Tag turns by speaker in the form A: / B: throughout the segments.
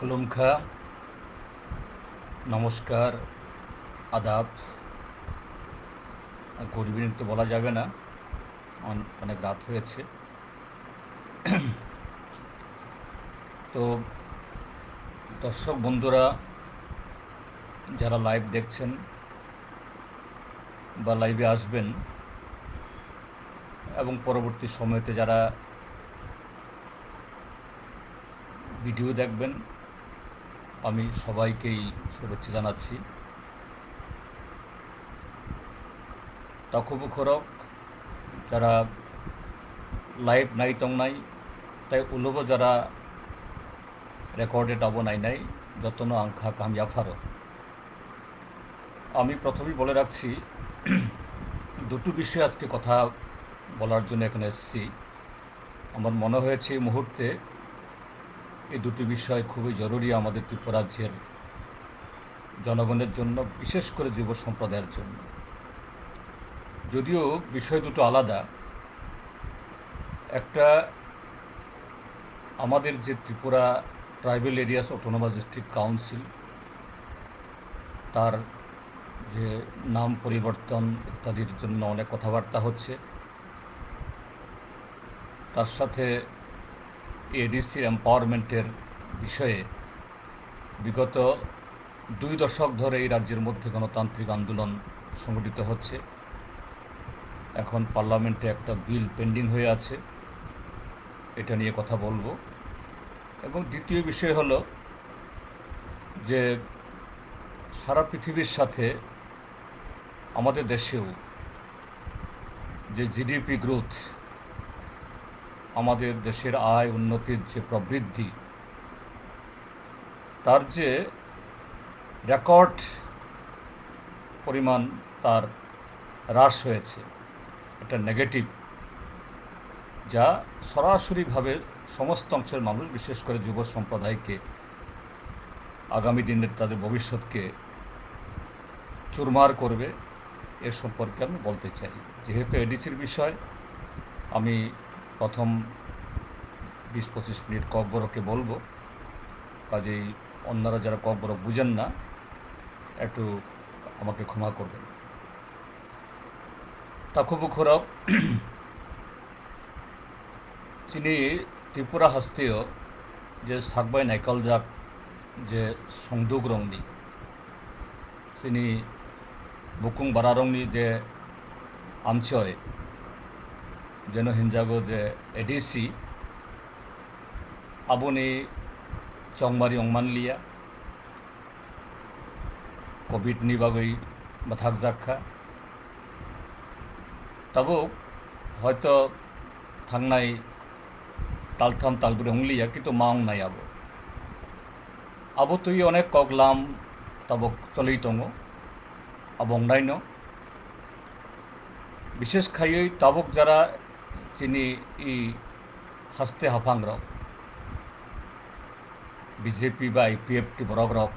A: খুলুমখা, নমস্কার, আদাব। Good evening তো বলা যাবে না, অনেক রাত হয়েছে। তো দর্শক বন্ধুরা যারা লাইভ দেখছেন বা লাইভে আসবেন এবং পরবর্তী সময়তে যারা ভিডিও দেখবেন, আমি সবাইকেই শুভেচ্ছা জানাচ্ছি। তাকুবু খরক যারা লাইভ নাই তং নাই তাই উলুব যারা রেকর্ডেড আবো নাই নাই যতন আংখা কামিয়াফারো। আমি প্রথমেই বলে রাখছি, দুটো বিষয়ে আজকে কথা বলার জন্য এখানে এসেছি। আমার মনে হয়েছে এই মুহূর্তে এই দুটি বিষয় খুবই জরুরি আমাদের ত্রিপুরা রাজ্যের জনগণের জন্য, বিশেষ করে যুব সম্প্রদায়ের জন্য। যদিও বিষয় দুটো আলাদা। একটা, আমাদের যে Tripura tribal areas autonomous district council, তার যে নাম পরিবর্তন ইত্যাদির জন্য অনেক কথাবার্তা হচ্ছে। তার সাথে এডিসির এম্পাওয়ারমেন্টের বিষয়ে বিগত 2 দশক ধরে এই রাজ্যের মধ্যে গণতান্ত্রিক আন্দোলন সংগঠিত হচ্ছে। এখন পার্লামেন্টে একটা বিল পেন্ডিং হয়ে আছে, এটা নিয়ে কথা বলবো। এবং দ্বিতীয় বিষয় হলো যে সারা পৃথিবীর সাথে আমাদের দেশেও যে জিডিপি গ্রোথ, আমাদের দেশের আয় উন্নতির যে প্রবৃদ্ধি, তার যে রেকর্ড পরিমাণ তার হ্রাস হয়েছে, এটা নেগেটিভ, যা সরাসরিভাবে সমস্ত অংশের মানুষ, বিশেষ করে যুব সম্প্রদায়কে আগামী দিনের তাদের ভবিষ্যৎকে চুরমার করবে। এ সম্পর্কে আমি বলতে চাই। যেহেতু এডিসির বিষয়, আমি প্রথম 20-25 মিনিট ককবরককে বলবো, কাজেই অন্যরা যারা ককবরক বুঝেন না একটু আমাকে ক্ষমা করবেন। তাকুবু খরক চিনি ত্রিপুরা হাস্তেয় যে সাকবাই নাইকালজাক যে সংদুক রংনি চিনি বুকুং বারা রংনি যে আমছয় যেন হিনজাগো যে এডিসি আবনি চংমারি অংমানলিয়া কোভিডनि बागै बाथाक जाखा तबो हयतो थांनाय तालथाम तालब्रै हंलिया किन्तु मांग नाय आबो तुई अनेक कगलाम तब चलई दङ आबो अंनायनो विशेष खायै ताबक जारा चिनी इ हास्ते हाफांग रक बीजेपी बा आईपीएफ टी बरक रक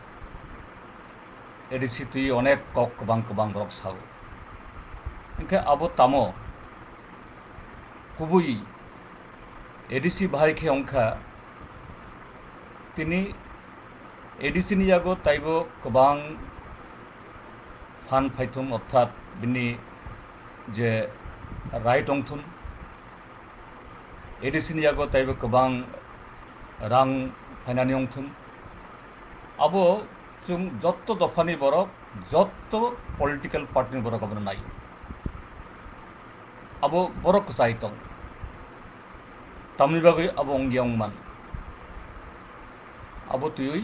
A: एडिसि तुई अनेक कक कबां रक सागो इनके आबो तामो कुबुई एडिसि भाइखे अंखा तिनी एडिसि नि जागो ताइबो कबां फान फाइथुम अर्थात बिनि जे राइट अंथुन एडिसि नि जागो ताइबो कबां रां फाइनानि अंथुन आबो जों जत्त दफानि बरक जत्त पलिटिकल पार्टी बरक आबो नाय आबो बरक जायतं तामनि बागै आबो अंगियांगमान आबो तुई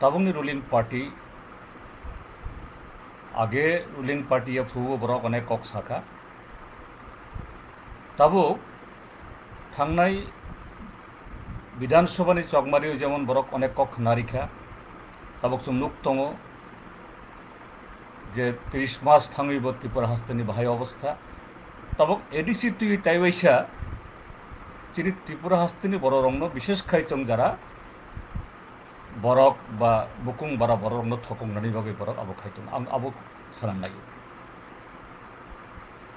A: ताबंनि रुलिंग पार्टी आगे रुलिंग पार्टी या फुबो बरक अनेक कक साखा ताबो थांनाय विधानसभानि चकमारियाव जेमन बरक अनेक कक नारिखा ताबक जों नुक दङ जे 30 मास थाङैबो त्रिपुरा हास्तेनि बाहाय अवस्था तबक एडिसि तुई ताइबाइसा चिनि त्रिपुरा हास्तेनि बर रंनो विशेष खायचों जारा बरक बा बुकुं बारा बर रंनो थकंनानि बागै बरक आबो खायचों आं आबो सानान नायो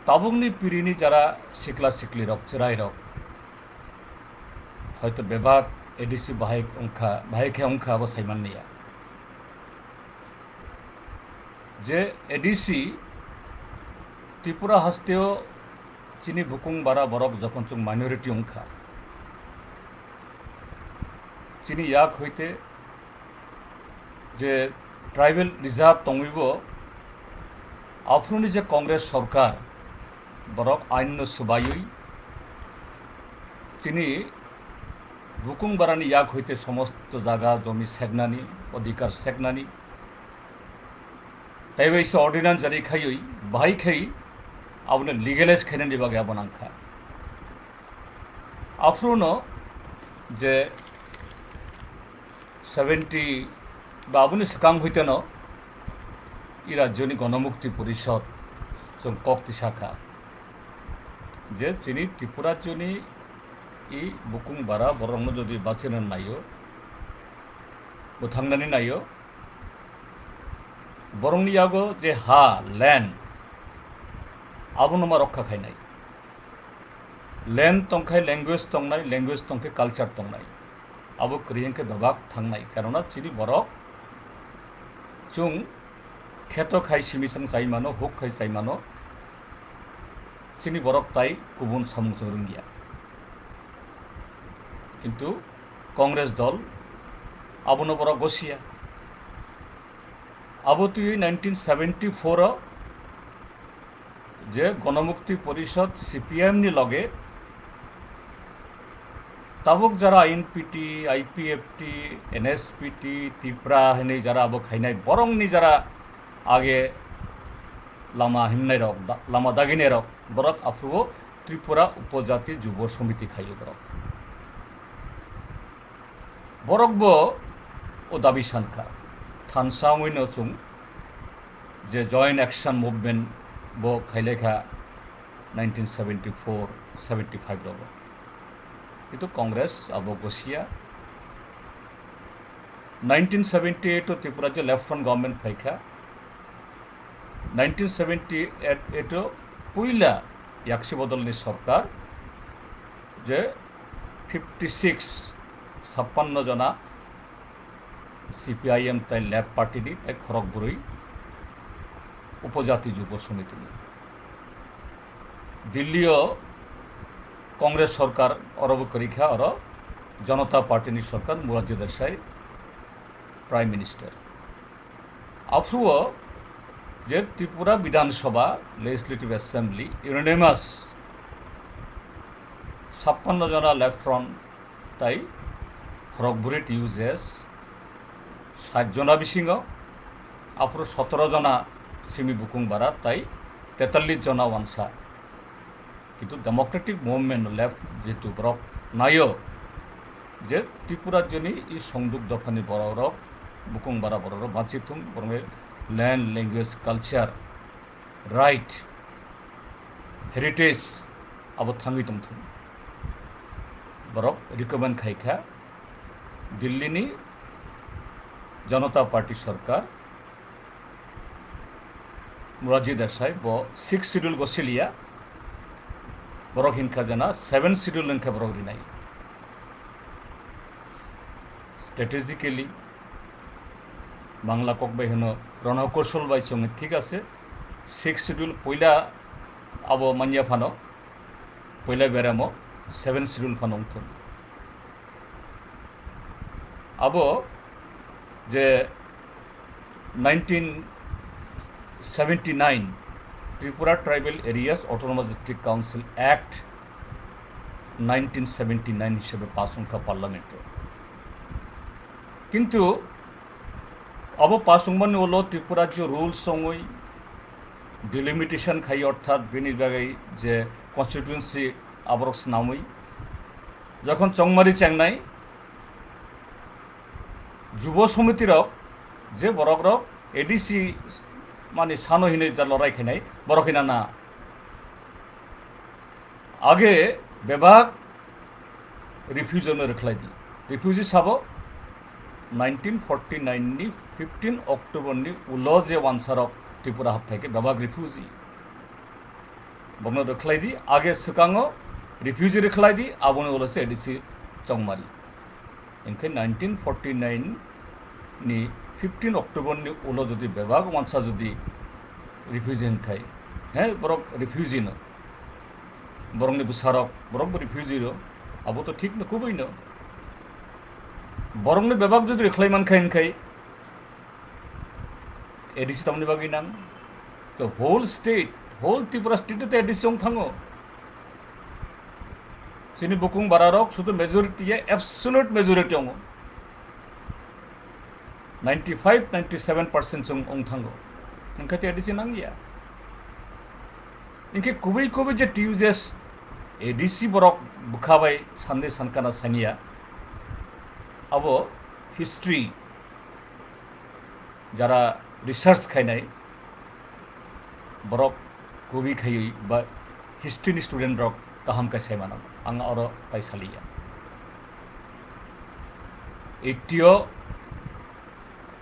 A: ताबुंनि पिरिनि जारा सिक्ला सिक्ली रक चिराय रक हयतो बेबाक एडिसि बाहायखे अंखा अब साइमाननिया जे एडिसि त्रिपुरा हास्तेओ चिनी बुकुं बारा बरक जखन चुं माइनरिटी अंखा चिनी याक हईते जे ट्राइबल रिजार्व तंगइबो आफ्रुनि जे कांग्रेस सरकार बरक आइन सुबाई चिनी बुकुं बारानि याक हईते समस्त जागा जमी सेगनानि अधिकार सेगनानि ताइबाइसे अर्डिनेंस जारी खाई बाहाय खाई आपने लीगलाइज खाने बागे आबो नांखा आफ्रुनो जे 70 बा आबुनि सिकां हईते न इ राज्यनि गणमुक्ति परिषद जों कक्ति शाखा जे चिनी त्रिपुरा जनि इ बुकुं बारा बरंनो जदि बाचिनो नायो बोथांनानै नायो बरंनि यागो जे हा लैंड आबुनमा रक्षा खायनाय लैंड तंखाय लैंग्वेज तंखाय कल्चर तंनाय आबो क्रियंके विभाग थांनाय कारण चिनी बरक चुं खेतो खाय सिमिसं जायमानो हुक खाय जायमानो चिनी बरक ताई गुबुन सामुजों रोंगिया किन्तु कांग्रेस दल आबुनो बरक गसिया आबो तुई 1974 जे गणमुक्ति परिषद सीपीएम नि लगे ताबुक जरा आईएनपीटी आईपीएफटी एनएसपीटी त्रिपुरा हने जरा अब खाइनाय बरंनि जरा आगे लामा हिमनाय रक लामा दागिने रक बरक आफुओ त्रिपुरा उपजाति युव समिति खायो बरकबो ओ दाबि सानखा थानसावैनो चुं जे जॉइंट एक्शन मूवमेंट बो खाइलेखा 1974-75 रबो किन्तु कांग्रेस अब गसिया 1978 त्रिपुरा जो लेफ्ट फ्रंट गवर्नमेंट फाइखा 1978 पुइला याक्सी बदलनि सरकार जे 56 जना सीपीआईएम ताई लेफ्ट पार्टी नि ताई खरगपुरई उपजाति युव समिति दिल्ली कांग्रेस सरकार अरब करीखा और जनता पार्टी नि सरकार मोरारजी देसाई प्राइम मिनिस्टर आफ्रुओ जे त्रिपुरा विधानसभा लेजिस्लेटिव असेंबली यूनानिमास 56 जना लेफ्ट फ्रंट ताई खरगपुरी यूजेस 60 जना बिसिंग आफ्रो 17 जना सिमी बुकुं बारा ताई 43 जना वानसा किन्तु डेमोक्रेटिक मुवमेंट लेफ्ट जेतु बरक नायो जे त्रिपुरा जनि इ संदुक दफानि बरक बुकुं बारा बरक बाचिथुं बरमे land language culture right heritage अब थांगि दंथुं बरक रिकमेंड खाइखा दिल्ली नि जनता पार्टी सरकार मोरारजी देसाई बो 6 शेड्यूल गसिलिया बरक हिंखा जना 7 शेड्यूल हिंखा बरक रिनाय स्ट्रेटेजिकली बांग्ला ककबाई हनो रणकौशल बाई संगे ठीक आसे 6 शेड्यूल पहला अब मानिया फानो पहला बेरामो 7 शेड्यूल फानो अब जे 1979 Tripura tribal areas autonomous district council act 1979 हिसाब पास होंखा पार्लियामेंट किंतु अब पास होंबानि उलो त्रिपुरा जो रूल्स संगई डिलिमिटेशन खाई अर्थात बेनि बागै जे कन्स्टिट्युएंसि आबरक नामै जखन चंगमारी चेंगनाय युव समिति रक जे बरक रक एडीसी माने सानो हिने जा लड़ाई खेनाय बरकिना ना आगे विभाग रिफ्यूजी में रखलाई दी रिफ्यूजी साबो 1949 नि 15 अक्टोबर नि उलो जे वानसारक त्रिपुरा हाबथाय के विभाग रिफ्यूजी बनो रखलाई दी आगे सुकांगो रिफ्यूजी रखलाई दी आबोने उलो से एडीसी चंगमारी इनके 1949 नि 15 अक्टोबर नि उलो जुदि बेबाग मानसा जुदि रिफ्यूजी खाई हैं बरक रिफ्यूजी न बरंग नि बुसारक बरक रिफ्यूजी रो अब तो ठीक न कुबई न बरंग नि बेबाग जुदि रिख्लाई मान खाई खाई एडिसी तमनि बागै नां तो whole state whole Tripura state तो एडिसी थांगो सिनी बुकुं बारारक शुद्ध मेजोरिटी एब्सोल्यूट मेजोरिटी 95-97% जों थांगो इनका तो एडिसी नांगिया इनके कुबै कुबै जे टिउजेस एडिसी बरक बुखाबाय साननै सानखाना सानिया अब हिस्ट्री जरा रिसार्च खायनाय बरक कुबै खायै बा हिस्ट्री स्टूडेंट रक गाहाम कायसाय माना आं और कायसालिया एटियो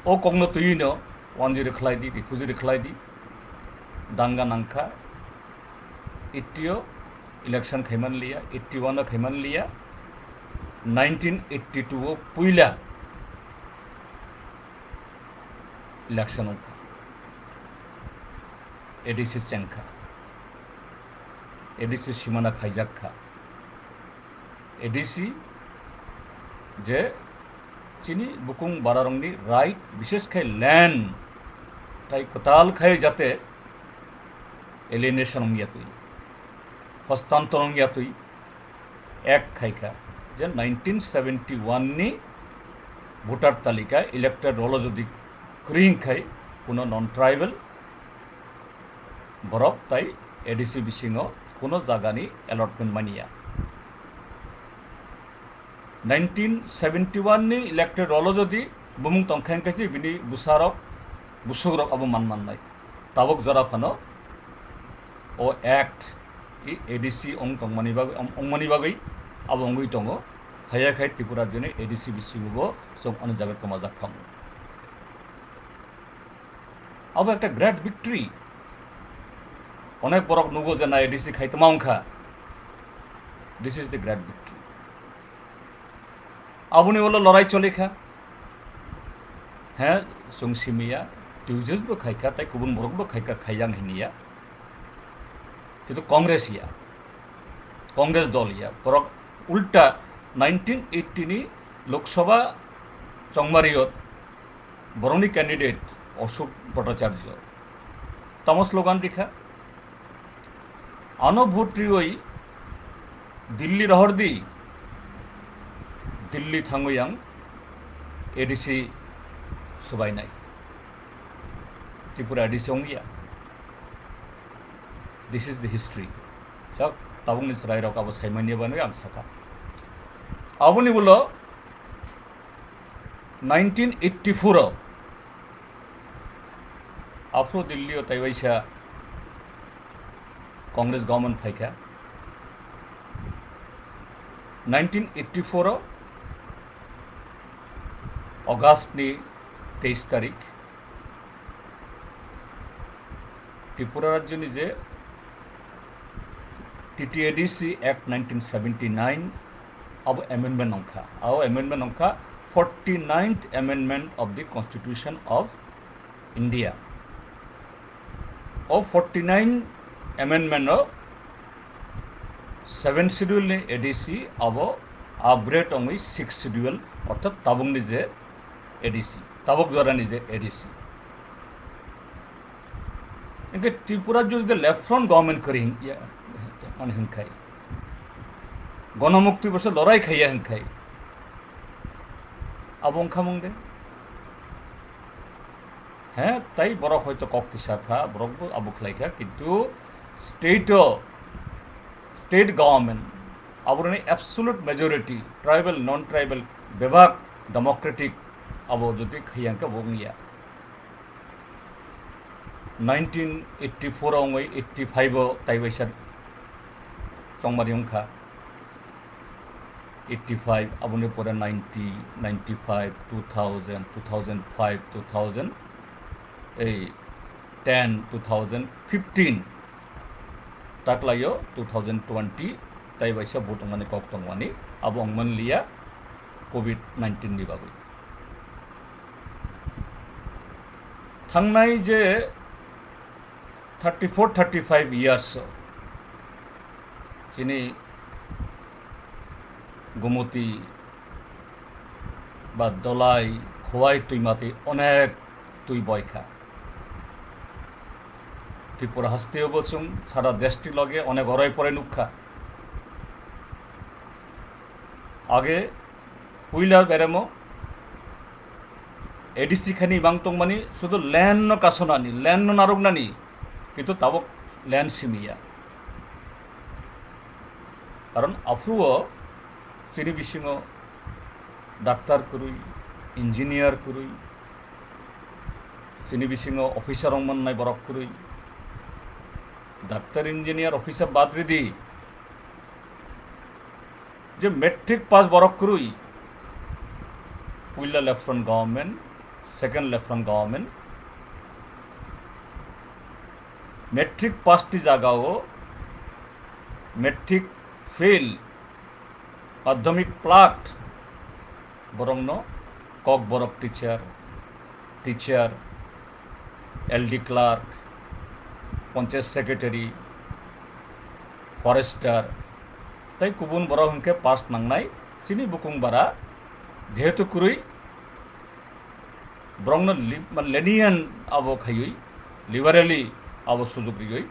A: ओ कग्न तुयिनो वानजि रखलायदि रिफ्यूजी रखलायदि दांगा नांखा एटियो इलेक्शन खायमान लिया 81 खायमान लिया 1982 पुइला इलेक्शन एडिसी चेंखा एडिसी सीमाना खाइजाखा एडिसी जे चीनी बुकुं बारारंगनी राइट विशेष खाई लैंड ताई कोताल खाई जाते एलिनेशन होंगियातुई हस्तांतर होंगियातुई एक खाइखा जे 1971 नि भोटार तालिका इलेक्टेड रोल जदि क्रिंग खाई कोनो नन ट्राइबल बरफ ताई एडिसी बिसिङाव कोनो जागानि अलटमेंट मानिया 1971 नि इलेक्टेड रोल जदि बुमुं तंखायन खायसि बिनि बुसारक बुसुरक अब माननाय ताबक जरा फानो ओ एक्ट इ एडिसी अंगमनि बागै अब अंगै दङो हायाखाय त्रिपुरा जने एडिसी बिसिङाव जों अन जागा कमा जाखाम अब एक ग्रेट विक्ट्री अनेक बरक नुगो जना एडिसी खाइतमा अंखा this is the great victory आबुनि बोलो लड़ाई चलेखा हैं संसिमिया टिउजेसबो खाइखा ताई गुबुन बरकबो खाइखा खाइजां हिनिया किन्तु कांग्रेस दल या बरक उल्टा 1980 नि लोकसभा चंगमारियत बरंनि कैंडिडेट अशोक भट्टाचार्य तम स्लोगान दिखा अनुभूत्रियै दिल्ली रहरदी दिल्ली थांगोयां एडिसी सुबायनाय त्रिपुरा एडिसी अंगिया दिस इज द हिस्ट्री सब ताबुंनि सराय रक अब साइमानिया बानो आं साका आबुनि बोलो 1984 आफ्रो दिल्ली तैवाइसा कांग्रेस गवर्नमेंट फाइका 1984 अगस्त नि 23 तारीख त्रिपुरा राज्य नि जे TTADC Act 1979 अब अमेंडमेंट अंखा अब amendment अंखा 49th Amendment of the Constitution of India और 49 Amendment of 7 Schedule ने ADC अब अपग्रेड अंगी 6 Schedule अर्थात ताबुंग निजे ADC ताबुक जरा निजे ADC इनके त्रिपुरा जो लेफ्ट फ्रंट गवर्नमेंट करी हिंखाई गणमुक्ति बस लड़ाई खाइया हिंखाई अब अंखा मंगदे हैं ताई बरक हयतो कक्ति शाखा बरक अब खलाइखा किन्तु स्टेट गवर्नमेंट अब absolute majority tribal non tribal बेबाक डेमोक्रेटिक अब जुदि खाइयांका बंगिया 1984 अंगै 85 ताइबाइसा चंगमारि अंखा 85 abone pore 90 95 2000 2005 2000 10 2015 taklayo 2020 tai baisa botong mane kok tong mani abo angman liya COVID-19 बागै थांनाय जे 34-35 years जिनि गुमती बा दलाई खोवाई तुईमाती अनेक तुई बयखा त्रिपुरा हस्तियों बचुं सारा देशटी लगे अनेक हराई पड़े नुखा आगे पुइला बेरेमो एडिसी खानी बांगतों मानी शुद्ध लैंड न कासोनानी लैंड न नारुगनानी किंतु ताबक लैंड सिमिया कारण आफ्रुओ चिनी बिसिंगो डाक्तार कुरुई इंजिनियर कुरुई चिनी बिसिंगो ऑफिसर मन नाय बरक कुरुई डाक्तार इंजिनियर ऑफिसर बाद रेदी जे मैट्रिक पास बरक कुरुई पुइला lieutenant government second lieutenant government matric pass टी जागाओ मैट्रिक फेल माध्यमिक प्लाट बरंग कक बरक teacher LD clerk panchayat secretary forester तई गुबुन बरक हंके पास नांगनाय चिनी बुकुं बारा जेहेतु कुरुई ब्रंग लेनियन आबो खायुई लिबारेली आबो सुजुग रियुई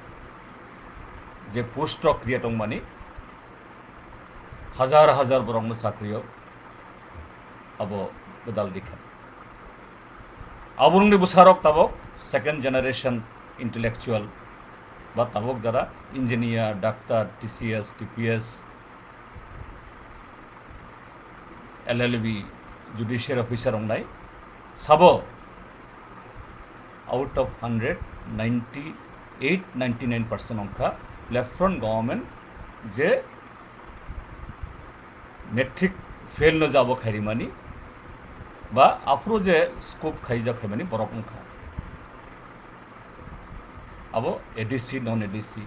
A: जे पोस्ट क्रिएट मानी हजार हजार बरंग चाकरियों अब बदल दिखा आबुंगनि बुसारक ताबक सेकेंड जनरेशन इंटेलेक्चुअल बा ताबक जरा engineer doctor TCS TPS LLB judicial officer होंनाय साबो आउट ऑफ 100 98-99% अंका लेफ्टिनेंट गवर्नमेंट जे मैट्रिक फेल न जाबो खारिमानी बा आफ्रो जे स्कोप खाइजा खाइमानी बरक अंका अब एडीसी नॉन एडीसी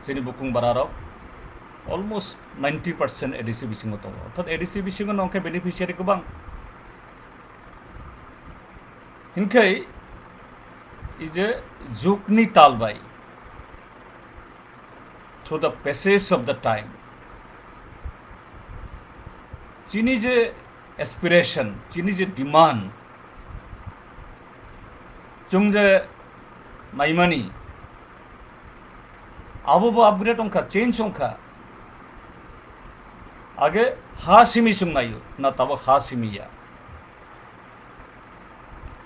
A: चिनी बुकुं बारारक अलमोस्ट 90% एडीसी बिसिंग दं अर्थात एडीसी बिसिंग नंखे बेनिफिशियारि गोबां हिंखै इजे जुगनि तालबाय through the passage of the time चीनी जे एस्पिरेशन चीनी जे डिमांड जों जे नाइमानी आबो अपग्रेड अंका चेंज अंका आगे हा सिमी जों नायो ना ताबो हा सिमिया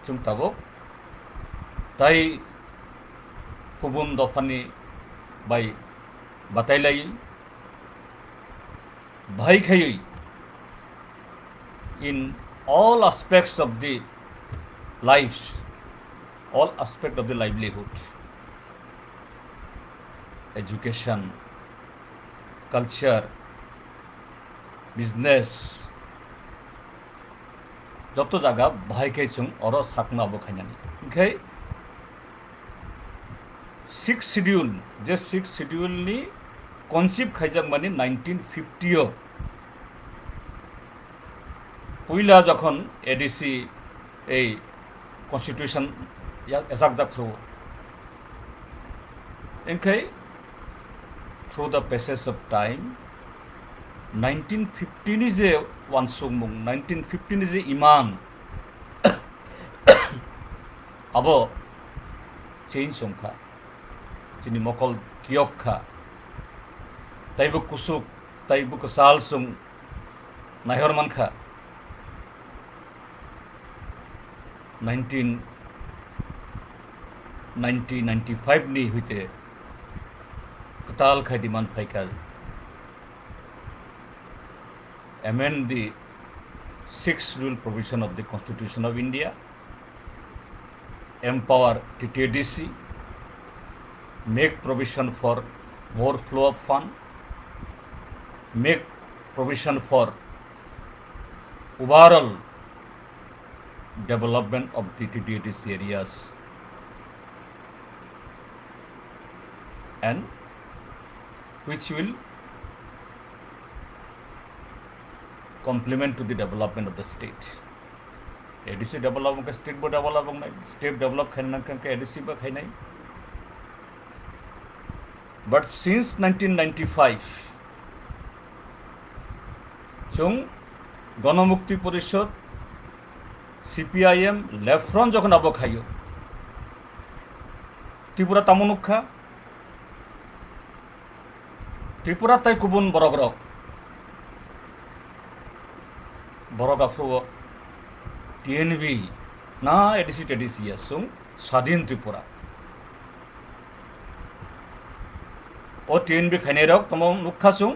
A: जों ताबो ताई गुबुन दफानि bye बातायलायै बाहायखायै in all aspects of the lives, all aspects of the livelihood, education, culture, business, जब जागा बाहायखाय जों अर साकना बखायनानै ओंखाय 6 शेड्यूल जे 6 शेड्यूल नि कनसेप्ट खायजाक माने 1950 पुइला जखन एडीसी ए कन्स्टिट्यूशन एजाक जाख्रो इनखाय through the passage of time 1950 नि जे वानसुमुं 1950 नि जे इमान अब चेंज संखा जिनि मकल कियखा ताइबो कुसुक ताइबो कसाल सुं नाहर मानखा 1990-95 नि हुईते कताल खायदिमान फाइका amend the 6th rule provision of the Constitution of India, empower TTDC, make provision for more flow of fund, make provision for overall development of the TTDC areas, and which will complement to the development of the state. ADC develop ke state bo develop nai, state develop khaina ke ADC ba khainai. But since 1995 chung গণমুক্তি পরিষদ CPIM left front যখন আবো খাইও ত্রিপুরা তামনুক্ষা ত্রিপুরা তাই কুবুন বরগরক বরগাফু TNB না ADC টেডিসি আসুং স্বাধীন ত্রিপুরা ও TNB খাইনে rock তম নুক্ষাসুং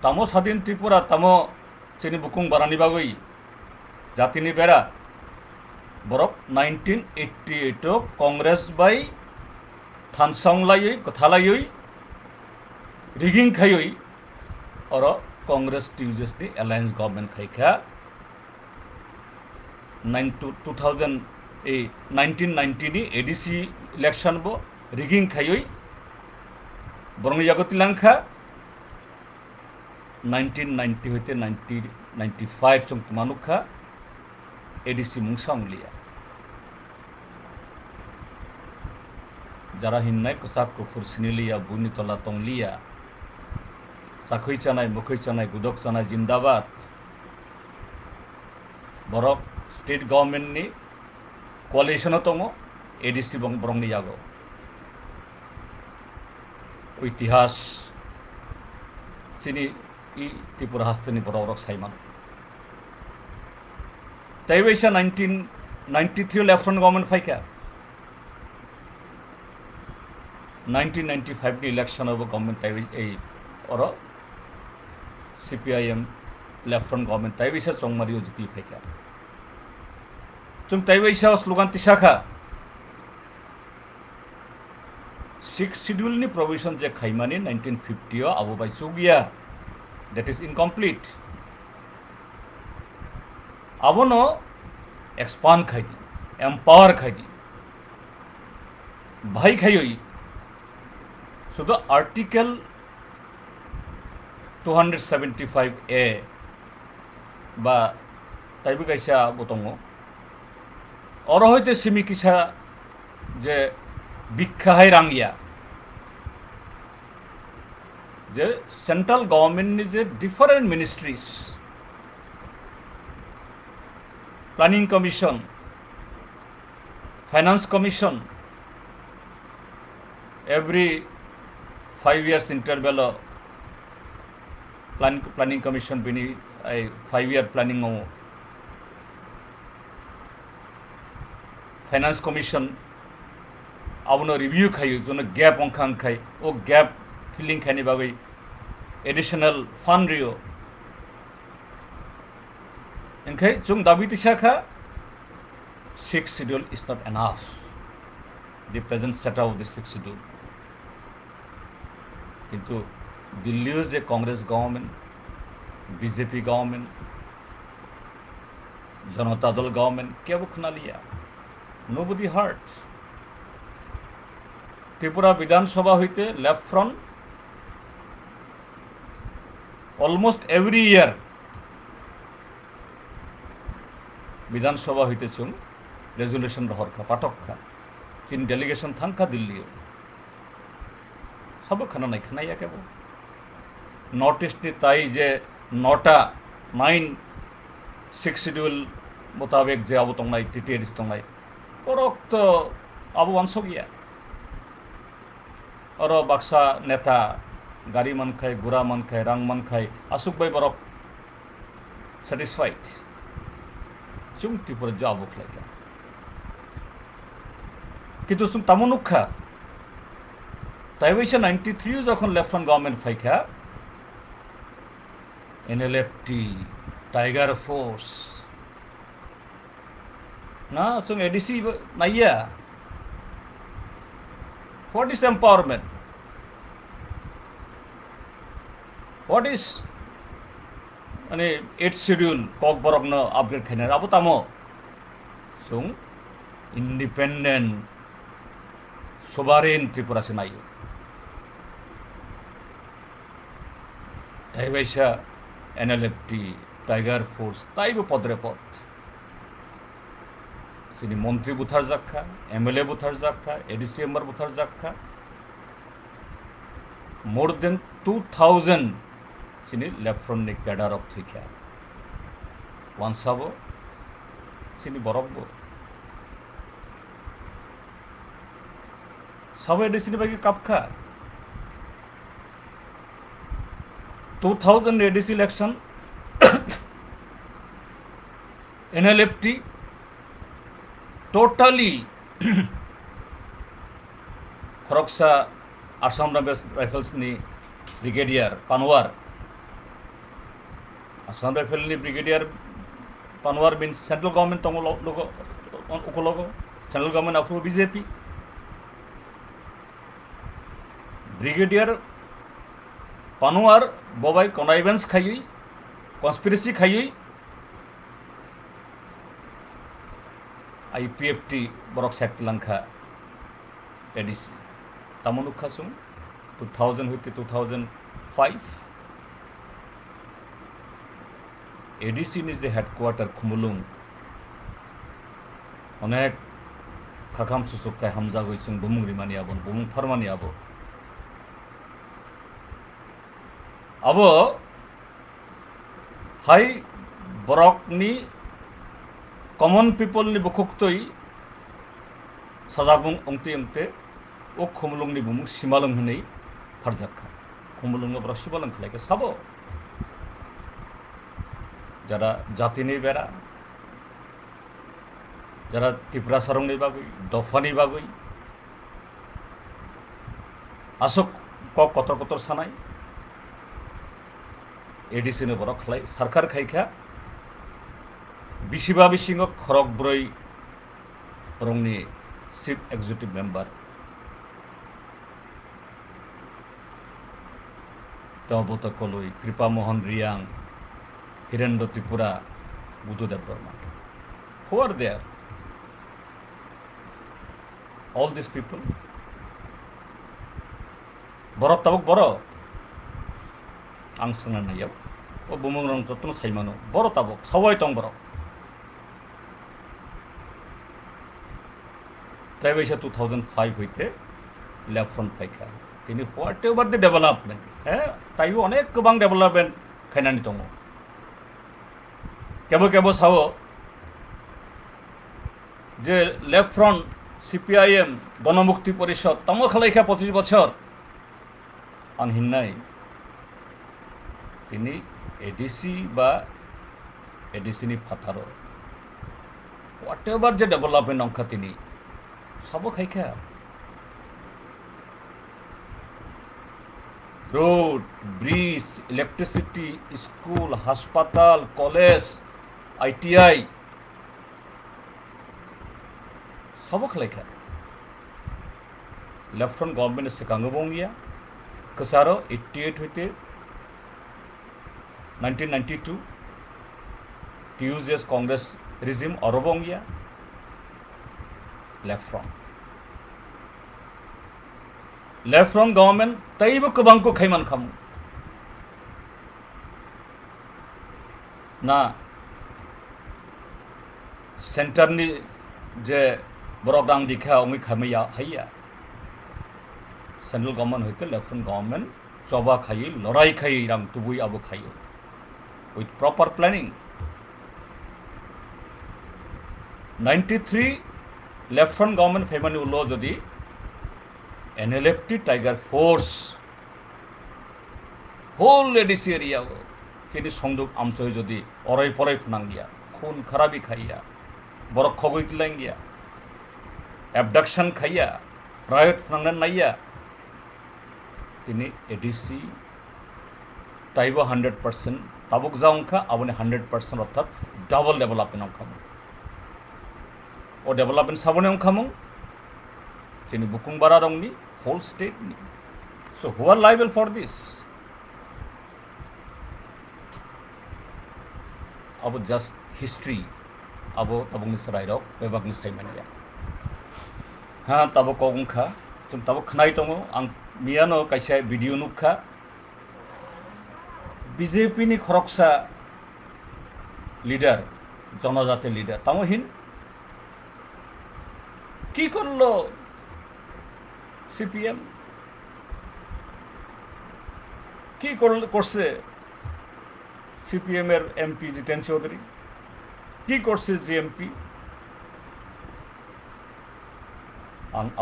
A: তামো স্বাধীন ত্রিপুরা তামো চিনি বুকুং বারানি বাগৈ জাতিনি বেড়া বরক 1988 কংগ্রেস বাই থানসাংলাই কথালাই রিগিং খাই और कांग्रेस टीयूजेस नी अलायंस गवर्नमेंट खाइखा 1990 नी एडीसी इलेक्शन बो रिगिंग खाई बरंग जागति लांखा 1990 होते 1995 चंग मानुखा एडीसी मुंगसांग लिया जरा हिन्नाय कसाक कुफुर सिनिलिया बुनितला तंगलिया साखै चानाय मुखै चानाय गुदक चानाय जिंदाबाद बरक स्टेट गवर्नमेंट नि कोalition तंग एडीसी बरंग यागो इतिहास सिनी इ त्रिपुरा हस्तनि बरक साइमान तैवैसा 1993 लेफ्ट फ्रंट गवर्नमेंट फाइका 1995 इलेक्शन अब गवर्नमेंट तैवै और CPIM लेफ्ट फ्रंट गवर्नमेंट तैवैसा चौमारी जिति फाइका जों तैवैसा स्लोगान तिसाखा 6 शेड्यूल नि प्रोविजन जे खाइमानि 1950 आबो बाइसु गया that is incomplete abono expand खाइदि empower खाइदि भाई खाइयो शुद्ध आर्टिकल 275A बा ताइबो गाइसा बतंगो और हयते सिमि किसा जे बिखाहाय रांगिया जे सेंट्रल गवर्नमेंट नि जे different ministries planning commission finance commission every 5 years interval planning commission bini 5-year planning o finance commission abono review khai jono gap onkhang khai o gap filling khani bagai additional fund rio enkai chung dabi tisakha 6th schedule is not enough the present setup of the 6th schedule किंतु दिल्ली जे Congress government BJP government Janata Dal government क्या वो खुना लिया nobody hurt Tripura Vidhan Sabha होते left front almost every year Vidhan Sabha होते चुन resolution रहर खा पाठक खा चीन डेलीगेशन थांखा दिल्ली सब खाना नहीं खाना या क्या नॉर्थ ईस्ट नि ताई जे 9टा 6 शेड्यूल मुताबिक जे अब तंगनाय टीटीएडीस तंगनाय परक तो अब वंश गया और बाक्सा नेता गाड़ी मन खाय गुरा मन खाय रांग मन खाय आसुक भाई बरक सेटिस्फाइड चुम त्रिपुरा जो अब खलाय किंतु सुम तामुनुखा तैवैसा 93 যখন लेफ्ट फ्रंट गवर्नमेंट फाइखा NLFT टाइगर फोर्स ना सुन एडीसी नाइया what is empowerment what is माने 8th शेड्यूल कक बरकनो अपग्रेड खाइना अब तामो सुन इंडिपेंडेंट सोभारेन त्रिपुरा से नाइयो तैवैसा NLFT टाइगर फोर्स ताइबो पदरे पद चिनी मंत्री बुथार जाखा MLA बुथार जाखा ADC मेम्बर बुथार जाखा more than 2000 चिनी लेफ्ट फ्रंट नि कैडर ऑफ थिका वन साबो चिनी बरकबो साबो ADC नि बागी कापखा 2000 ADC इलेक्शन NLFT totally खरकसा आसाम राइफल्स नि ब्रिगेडियर पानवार आसाम राइफल नि brigadier Panwar means central government तंग लोगो central government approve BJP brigadier Panwar बबाई कनाइवेंस खाई कन्सपिरेसी खाई IPFT बरक सेक्टलांखा ADC तामुनुखा सुन 2000 होते 2005 ADC नि जे हेडक्वार्टर खुमुलुंग अनेक खाखाम सुसुकताय हामजा गइसुं बुमुं रिमानि आबो बुमुं फरमानि आबो अब हाई बरकनि कमन पीपल नि बुखुक्तई सजाबुं अंते अंते ओ खुमुलुंग नि बुमुं सिमालुं हनै फारजाखा खुमुलुंग ब्र सिमालुं खलायके साबो जरा जातिनि बेरा जरा त्रिपुरा सरंनि बागै दफानि बागै आसक कतर कतर सानाय ADC नि बरक खलाय सरकार खायखा बिसिबा बिसिंग खरक ब्रै रंनि चीफ एक्जिक्यूटिव मेम्बर तबत कलुई कृपा मोहन रियां Hirendra Tripura Buddhadev Barma who are there all these people borok tabuk boro ang sangna nayaw o bumungrong totno saimano boro tabuk sawai tong borok তাইবাইসা 2005 হইতে লেফট ফ্রন্ট ফাইখা তিনি হোয়াট এভার দি ডেভেলপমেন্ট হ্যাঁ তাইও অনেক গোबां ডেভেলপমেন্ট খাইনানি दङ কেবো কেবো Sao যে লেফট ফ্রন্ট CPIM গণমুক্তি পরিষদ তম খালাইখা 25 বছর আনহিনাই তিনি ADC বা ADC নি ফাথারো হোয়াট এভার যে ডেভেলপমেন্ট অংখা তিনি सब खाइखा road bridge electricity school hospital college ITI सब खाइखा लेफ्ट फ्रंट गवर्नमेंट से कांगबोंगिया कसारो 88 होते 1992 TUGS कांग्रेस रिजिम अरबोंगिया लेफ्ट फ्रंट गवर्नमेंट तैबो गोबांखौ खैमान खामो ना सेंटर नि जे बरदां दिखा उमि खामैया हैया सेंट्रल गवर्नमेंट होते लेफ्ट फ्रंट गवर्नमेंट चबा खाई लड़ाई खाई राम तुबुई आबो खायो with proper planning 93 left front government फेमानि उल्लो जदि NLFT tiger force whole ADC area केनि संदुक आमसय जदि अराय फराय फनांगिया खून खराबी खाइया बरक खगै किलांगिया एबडक्शन खाइया रायट फनांगन नाइया तिनि ADC ताइबो 100% ताबुक जाउंखा आबनि 100% अर्थात डबल डेभलपमेंट अंखा or development sabone angkhamung chini bukung bara dongni whole state ni so who are liable for this abo just history abo tabungni sarairok bebagni saimania ha tabo kongkha tabo khnai tongo ang miano kaisa video nukha BJP নি খরকসা leader জনজাতি leader তামহিন কি করলো CPM, কি করছে CPM এর MP জিতেন চৌধুরী, কি করছে GMP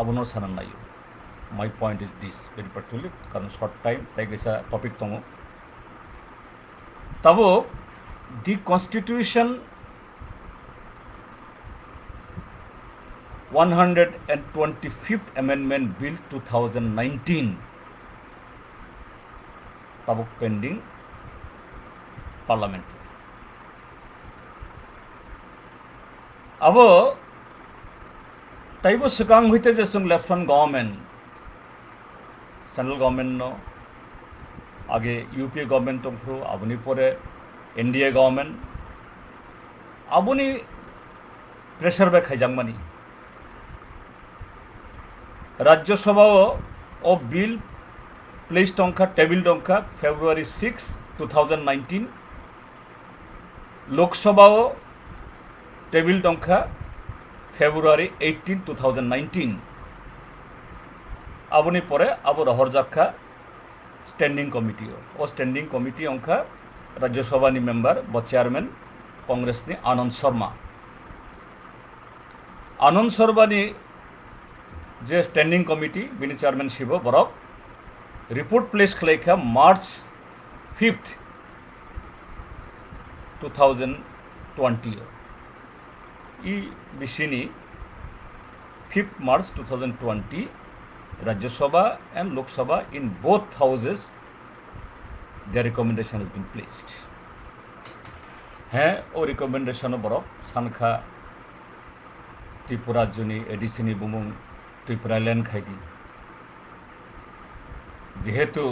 A: আবুনোর Sanan নাই। My point is this very particular কারণ শর্ট টাইম তাই গেছা টপিক দङ তবু the constitution 125th Amendment Bill 2019 tabuk pending Parliament. Abo taibo sekang hoite je sung Lieutenant Government, Central Government no age UPA Government tongkhu abuni pore NDA Government abuni pressure be khaijangmani রাজ্যসভাও ও bill place টংখা table টংখা February 6, 2019 লোকসভাও table টংখা February 18, 2019 আবনি পরে আবু রহর জাখা স্ট্যান্ডিং কমিটি ও স্ট্যান্ডিং কমিটি অংখা রাজ্যসভানি মেম্বার ব চেয়ারম্যান কংগ্রেসনি আনন্দ শর্মানি যে স্ট্যান্ডিং কমিটি বিনি চেয়ারম্যানশিপ বরক রিপোর্ট প্লেস খালাইখা March 5, 2020 ই বিশিনি 5th March 2020 Rajya and Lok Sabha in both houses their recommendation has been placed. হ্যাঁ ও রিকমেন্ডেশন বরক সানখা ত্রিপুরা জনি এডিসিনি বুমুং ত্রিপুরা ল্যান্ড খাইদি যেহেতু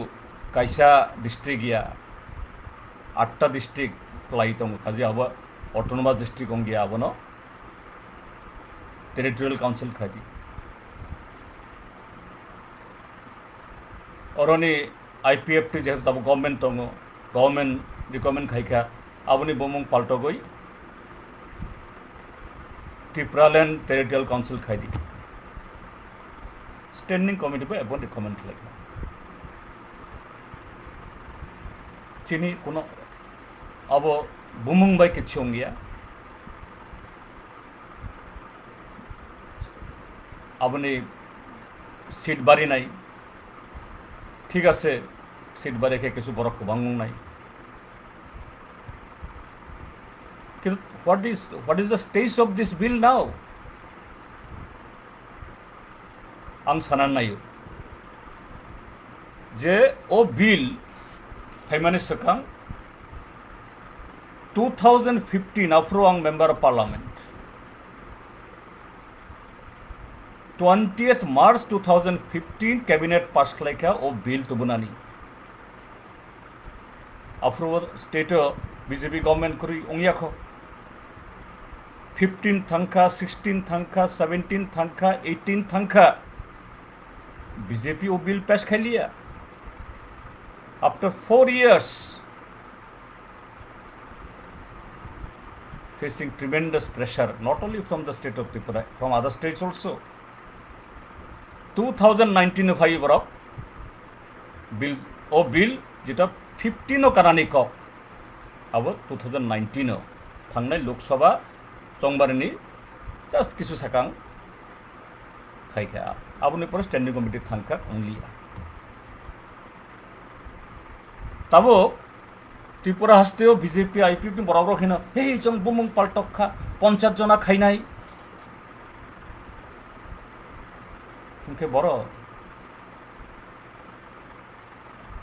A: কাইসা ডিস্ট্রিক্ট গিয়া 8টা ডিস্ট্রিক্ট লাই দङ কাজে আব অটোনমাস ডিস্ট্রিক্ট অং গিয়া আবনো টেরিটোরিয়াল কাউন্সিল খাইদি অরনি আইপিএফটি যেহেতু তাবো গভর্নমেন্ট দङ গভর্নমেন্ট রিকমেন্ড খাইখা আবনি বুমুং পাল্টগই ত্রিপুরা ল্যান্ড টেরিটোরিয়াল কাউন্সিল খাইদি স্ট্যান্ডিং কমিটি पे एबन रिकमेंड खालायखा चिनी कोनो अब बुमुं बाय किछु गया আপনি সিট বাড়ি নাই ঠিক আছে সিট বাড়িকে কিছু বড় কবাঙ্গং নাই কিন্তু what is the stage of this bill now आं सानना नायो जे ओ बिल फाइमानि सकां 2015 आफ्रो आं member of parliament 20th March 2015 cabinet pass खालायखा ओ बिल तुबुनानि आफ्रो स्टेट बीजेपी गवर्नमेंट करी ओंयाखो 15 थांखा 16 थांखा 17 थांखा 18 थांखा बीजेपी वो बिल पेश कर लिया after 4 years facing tremendous pressure not only from the state of Tripura from other states also 2019 भाई बरक बिल ओ बिल जेटा 15 कारानी को अब 2019 थांनाय लोकसभा चंबारनि जस्ट किछु साकां खाइखा आबुनि पर स्टैंडिंग कमिटी थांखा अंगलिया तबो त्रिपुरा हस्तेও বিজেপি আইপিএফ বরাবর খিন এই জং বুমুং পাল্টখা 50 জনা খাইনাই উনকে বড়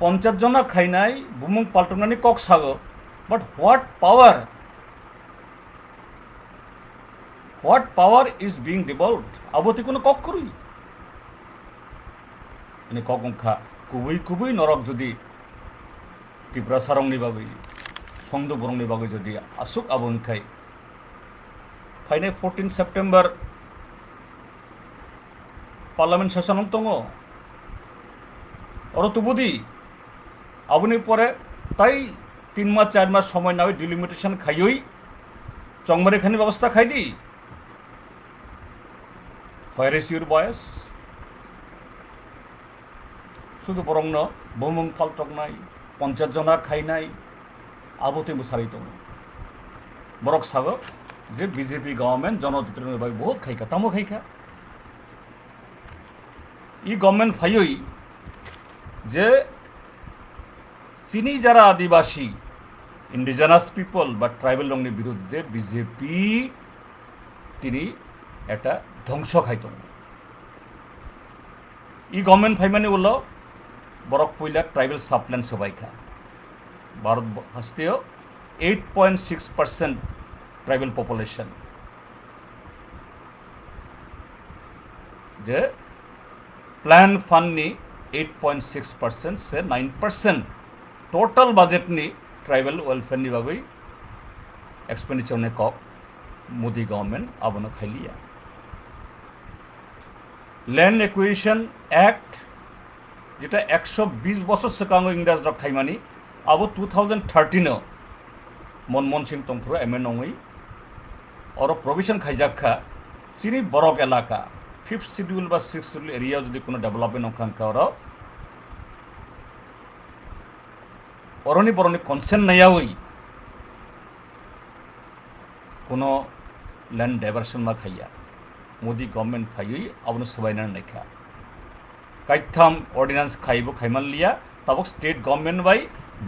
A: 50 জনা খাইনাই বুমুং পাল্টনানি কক সাগো but what power is being devolved aboti kono কক করি মানে ককংখা কুবুই নরক যদি ত্রিপুরা সারংনি বাগै সংদ বরংनि बागै যদি আসুক আবনখাই ফাইনে 14 সেপ্টেম্বর পার্লামেন্ট সেশন দङ অর তুবুদি আবনি পরে তাই 3 মাস 4 মাস সময় না ওই ডিলিমিটেশন খাইই চংমারেখানি ব্যবস্থা খাই দি হোয়ার ইজ ইউর বয়স শুধু বরং ন বমুং ফালটক নাই 50 জনা খাই নাই আবতে মুসারি দङ বরক সাগ যে বিজেপি গভর্নমেন্ট জনতন্ত্রের ভাই বহুত খাইকা তামো খাইকা ই গভর্নমেন্ট ফাইই যে চিনি যারা আদিবাসী ইন্ডিজিনাস পিপল বা ট্রাইবেল রঙের বিরুদ্ধে বিজেপি তিনি একটা ধ্বংস খাইত ই গভর্নমেন্ট ফাই মানে বলল বরক পইলা ট্রাইবেল সাপ্ল্যান সবাইকা ভারত হাস্তেও 8.6% ট্রাইবেল পপুলেশন যে প্ল্যান ফান্ডনি 8.6% से 9% टोटल बजेट नि ट्राइबल वेलफेयर नि बागै एक्सपेंडिचर ने कक मोदी गवर्नमेंट आबनो खाइलिया लैंड एक्विजिशन एक्ट যেটা 120 বছর সিকাঙ্গ ইংরেজরা খাইমানি আবো 2013 মনমোহন সিং তংফুর এমএ নঙই और प्रोविजन खाइजाखा चिनी बरक एलाका 5th शिड्यूल বা 6th शिड्यूल एरिया যদি কোনো ডেভেলপমেন্ট অঙ্কাঙ্কা অরণি বরণি কনসেন্ট নাইয়াওই কোনো ল্যান্ড ডাইভার্সন মা খাইয়া মোদি গভর্নমেন্ट फाइयै आबनो सबायना नायखा काइथाम ऑर्डिनेंस खाइबो खाइमान लिया तब स्टेट गवर्नमेंट बाय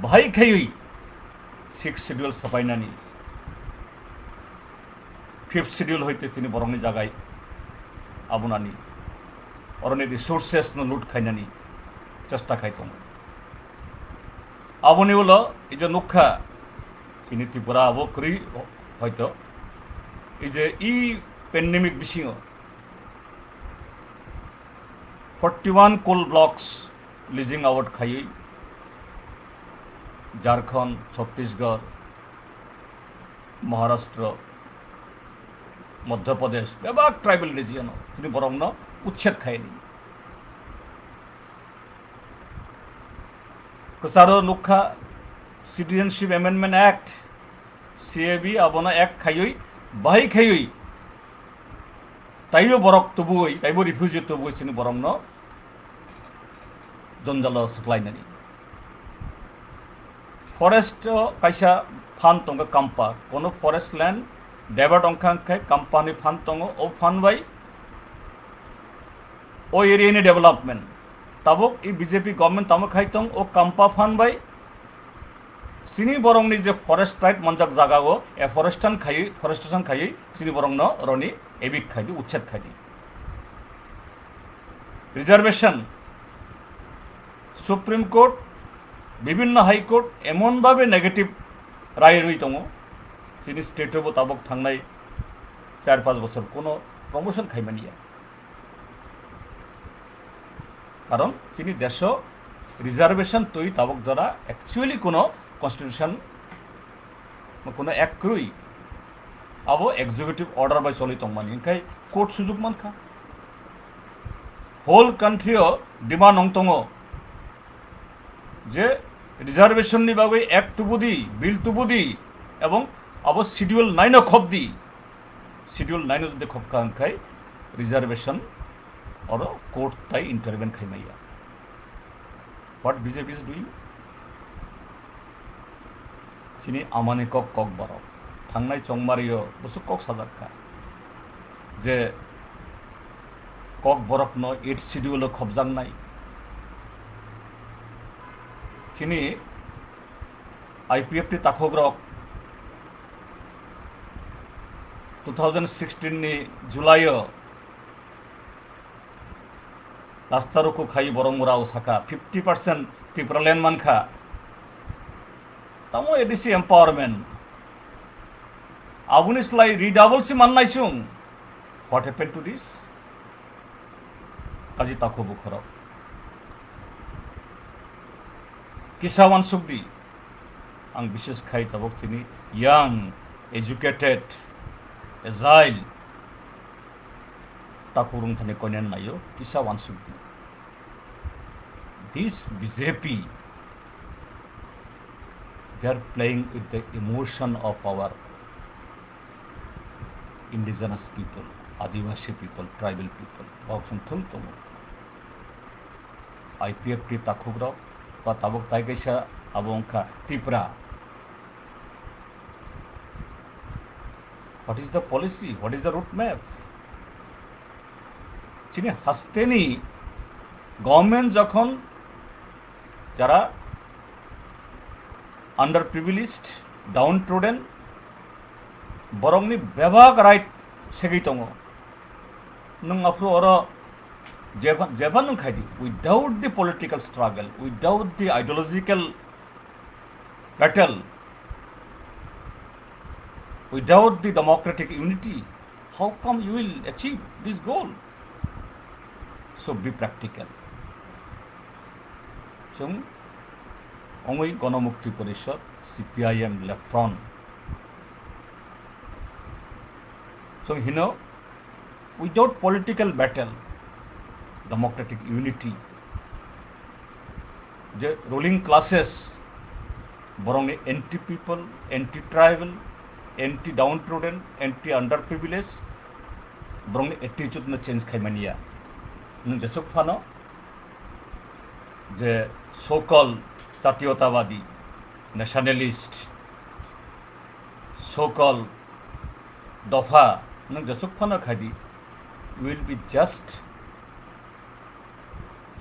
A: भाई खाइयै 6th शिड्यूल सबायनानि 5th शिड्यूल হইতে চিনি বরংনি জায়গায় আবনানি অরণি রিসোর্সেস ন লুট খাইনানি চেষ্টা খাইতং আবনি হলো এই যে নুখা চিনি ত্রিপুরা আবো করি হয়তো এই যে ই প্যান্ডেমিক বিশিং 41 কোল ব্লকস লিজিং আউট খাইयै झारखंड छत्तीसगढ़ महाराष्ट्र मध्य प्रदेश बेबाक ट्राइबल रिजियन তিনি বরং উচ্ছেদ খায়নি कसारो नुखा सिटीजनशिप एमेंडमेंट एक्ट सीएबी आबना एक्ट खाइयै बाहाय खाइयै ताइबो बरक तबुयै ताइबो रिफ्यूजी तबुयै सिनि बरं जंजाल सख्लायनानि फरेस्ट कैसा फान दङ काम्पा कोनो फरेस्ट लैंड डेभलप अंखांखाय काम्पानि फान दङ ओ फान बाय ओ एरियानि डेभलपमेंट ताबक इ बीजेपी गवर्नमेंट तामो खाइतং ओ काम्पा फान बाय सिनि बरंनि जे फरेस्ट राइट मनजाक जागागो ए फरेस्टेशन खायै सिनि बरं रनि एबिक खायदि उच्छेद खायदि रिजर्वेशन सुप्रीम कोर्ट विभिन्न हाईकोर्ट एमन भावे नेगेटिव राय रही दङ चिनि स्टेटआवबो ताबक थांनाय 4-5 बছর कोनो प्रमोशन खाइमानिया कारण चिनी देश रिजर्वेशन तৈ ताबक जरा एक्चुअली कोनो कन्स्टिट्यूशन कोनो एक्ट करुई अब एक्जिक्यूटिव ऑर्डर बाय चलि दं मानि ओंखाय कोर्ट सुजुग मानखा होल कान्ट्री डिमांड नं दङ जे रिजर्वेशन नि बागै एक्ट तुबुदी बिल तुबुदी एवं अब शिड्यूल 9 खबदी शिड्यूल 9 जदि खबका ओंखाय रिजर्वेशन और कोर्ट ताई इंटरवेन खाइमाया व्हाट बीजेपी इज डूइंग चिनी आमानि कक बारो थांनाय चंमारियो बसु कक साजाखा जे कक बरक न 8 शिड्यूल खबजांनाय चिनी आईपीएफ टी ताखग्रक 2016 नि जुलाई रास्ता रोको खाई बरंगरा ओसाका 50% त्रिपुरालैंड मानखा तामो एडीसी एम्पावरमेंट आबुनिसलाई रिडाबल से माननायसुं व्हाट हैपेंड टू दिस काजी ताखो बुखर किसावान सुखदी आं विशेष खाई ताबक तिनी यंग एजुकेटेड एजाइल ताकुरुं थाने कोनेन नायो किसा वानसुक this BJP they are playing with the emotion of our indigenous people, Adivasi people, tribal people. Baksun thul tomo. IPFT takugrao, pa tabok taikaisa abongka Tripura. What is the policy? What is the roadmap? চিনি হাসতেনি government যখন যারা underprivileged downtrodden বরংনি বেবাক right সেগি দङ नों आफ्रो अर जेबा नों खायदि without the political struggle without the ideological battle without the democratic unity how come you will achieve this goal so be practical जों अंगै गणमुक्ति परिषद CPIM left front so without political battle democratic unity the ruling classes borong anti people anti tribal anti downtrodden anti underprivileged borong attitude na change khaimania nung jesok phano যে so-called জাতীয়তাবাদী nationalist so-called দফা नों jesok phano khadi will be just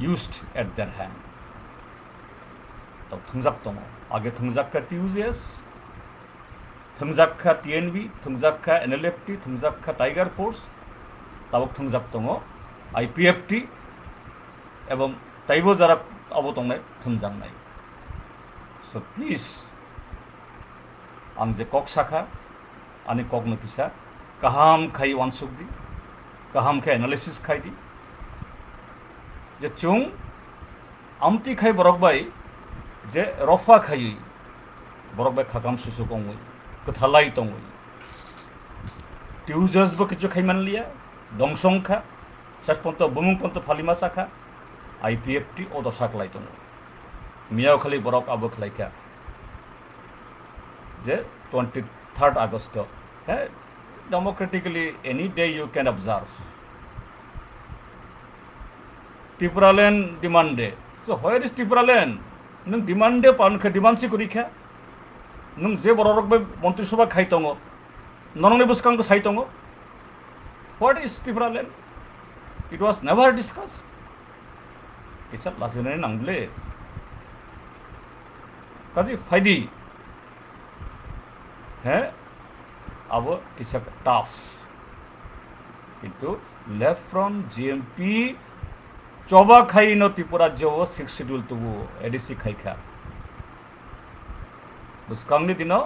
A: used at their hand तो थंजाक दङ आगे थंजाकका TUJS थंजाकका TNB थंजाकका NLFT थंजाकका टाइगर फोर्स ताबक थंजाक दङ IPFT एवं ताइबो जारा अब दंनाय थंजांनाय so please आं जे कक साखा आनि कक नकिसा काहाम खाइ वानसुकदि काहाम खाइ एनालिसिस खाइदि जे चुं आमति खाइ बरकबाय जे रफा खाइ बरकबाय खागाम सुसुकंगै कथालाय दंगै टिउजसबो किछु खाइमानलिया दंसंखा सासपन्त बुमुंपन्त फालिमा साखा IPFT o दसाक लाय दङ मियाव खालि बरक आबो खलायका जे 23rd August democratically any day you can observe Tripura land demande so where is Tripura land नों demande पानखा डिमान्डसि करिखा नों जे बरक बे मन्त्रि सभा खाइ दङ ननंनि बुसकांग साइ दङ what is Tripura land it was never discussed किसा लासैनो नांगले काजि फाइदि है अब किसा टाफ किंतु लेफ्ट फ्रंट GMP चौबा खाई न त्रिपुरा जो 6 शेड्यूल तो वो ADC खाइखा बुसकांगनि दिनो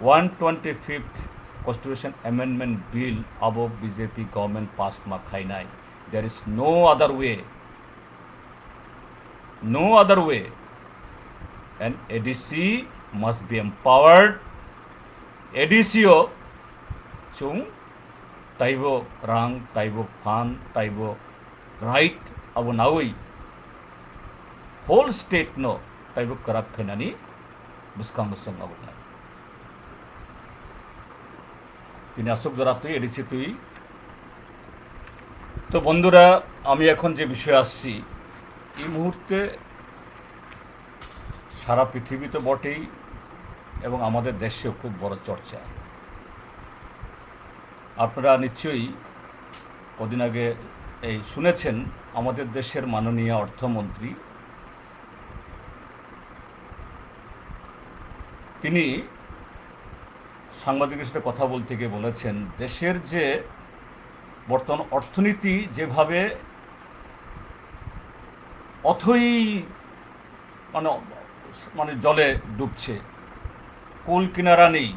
A: 125th Constitution Amendment Bill अब BJP government passed मा खाइनाय there is no other way and ADC must be empowered ADCO chung taibo rang taibo fan taibo right abo nawi whole state no taibo corrupt khainani buskang song abo na তিনি আসুক ধরা তুই ADC তুই তো বন্ধুরা আমি এখন যে বিষয়ে আসছি এই মুহূর্তে সারা পৃথিবীতে বটেই এবং আমাদের দেশেও খুব বড় চর্চা আপনারা নিশ্চয়ই কদিন আগে এই শুনেছেন আমাদের দেশের মাননীয় অর্থমন্ত্রী তিনি সাংবাদিকের সাথে কথা বলতে গিয়ে বলেছেন দেশের যে বর্তমান অর্থনীতি যেভাবে অথই মানে জলে ডুবছে কুল কিনারা নেই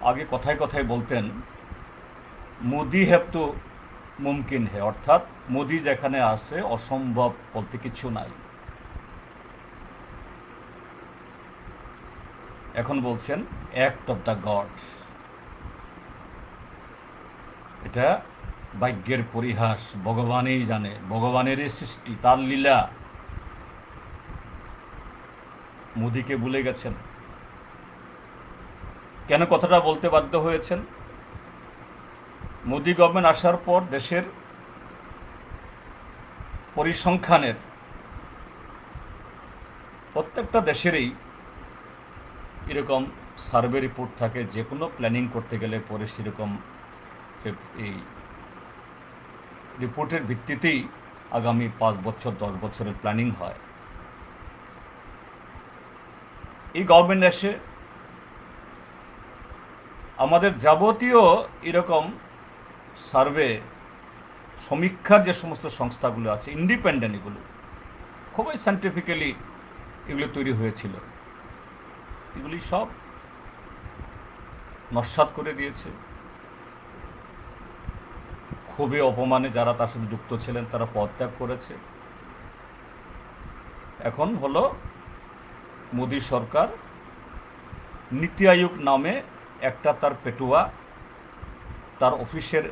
A: আগে কথায় কথায় বলতেন মোদি হ্যাভ তো মুমকিন হে অর্থাৎ মোদি যেখানে আসে অসম্ভব বলতে কিছু নাই এখন বলছেন অ্যাক্ট অফ দ্য গডস এটা ভাগ্যের পরিহাস ভগবানই জানে ভগবানেরই সৃষ্টি তার লীলা মোদিকে ভুলে গেছেন। কেন কথাটা বলতে বাধ্য হয়েছেন? মোদি গভর্নমেন্ট আসার পর দেশের পরিসংখ্যানের প্রত্যেকটা দেশেরই এরকম সার্ভে রিপোর্ট থাকে, যে কোনো প্ল্যানিং করতে গেলে পরে সেরকম এই রিপোর্টের ভিত্তিতেই আগামী 5 বছর 10 বছরের প্ল্যানিং হয়। এই গভর্নমেন্ট এসে আমাদের যাবতীয় এরকম সার্ভে সমীক্ষার যে সমস্ত সংস্থাগুলো আছে ইন্ডিপেন্ডেন্ট, এগুলো খুবই সায়েন্টিফিক্যালি এগুলো তৈরি হয়েছিল, এগুলি সব নস্যাৎ করে দিয়েছে। খুবই অপমানে যারা তার সাথে যুক্ত ছিলেন তারা পদত্যাগ করেছে। এখন হলো মোদি সরকার নীতি আয়োগ নামে একটা তার পেটুয়া তার অফিসের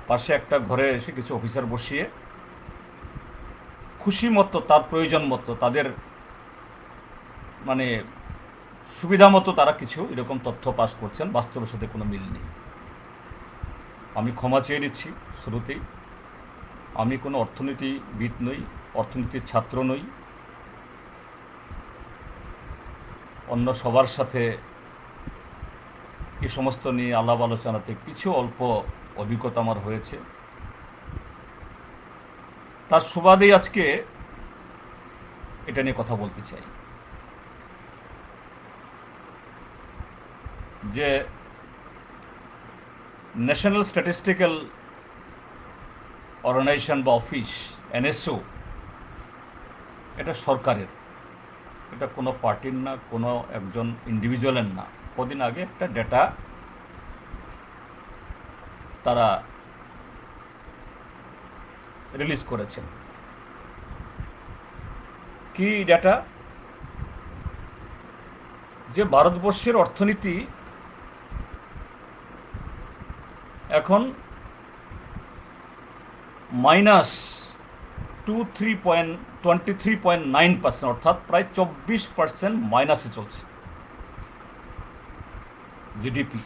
A: পাশে একটা ঘরে এসে কিছু অফিসার বসিয়ে খুশি মতো তার প্রয়োজন মতো তাদের মানে সুবিধা মতো তারা কিছু এরকম তথ্য পাস করছেন, বাস্তবের সাথে কোনো মিল নেই। আমি ক্ষমা চেয়ে নিচ্ছি শুরুতেই, আমি কোনো অর্থনীতিবিদ নই, অর্থনীতির ছাত্র নই। অন্য সবার সাথে এই সমস্ত নিয়ে আলাপ আলোচনাতে কিছু অল্প অভিজ্ঞতা আমার হয়েছে, তার সুবাদেই আজকে এটা নিয়ে কথা বলতে চাই। যে ন্যাশনাল স্ট্যাটিস্টিক্যাল অর্গানাইজেশন বা অফিস এনএসও, এটা সরকারের, এটা কোনো পার্টির না, কোনো একজন ইন্ডিভিজুয়ালের না। কদিন আগে একটা ডেটা তারা রিলিজ করেছেন। কি ডেটা? যে ভারতবর্ষের অর্থনীতি এখন -23.9%, অর্থাৎ প্রায় 24% মাইনাসে চলছে জিডিপি,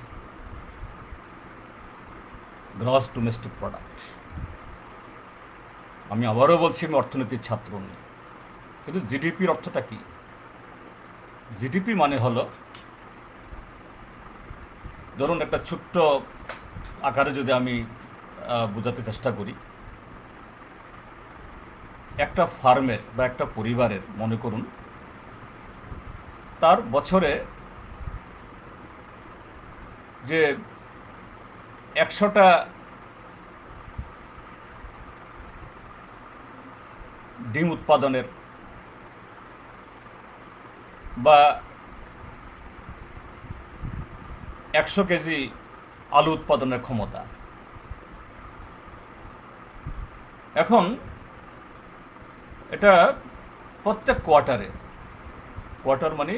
A: গ্রস ডোমেস্টিক প্রোডাক্ট। আমি আবারও বলছি আমি অর্থনীতির ছাত্র নই, কিন্তু জিডিপির অর্থটা কি? জিডিপি মানে হলো, ধরুন একটা ছোট্ট আকারে যদি আমি বোঝাতে চেষ্টা করি, একটা ফার্মের বা একটা পরিবারের মনে করুন তার বছরে যে 100টা ডিম উৎপাদনের বা 100 কেজি আলু উৎপাদনের ক্ষমতা। এখন এটা প্রত্যেক কোয়ার্টার মানে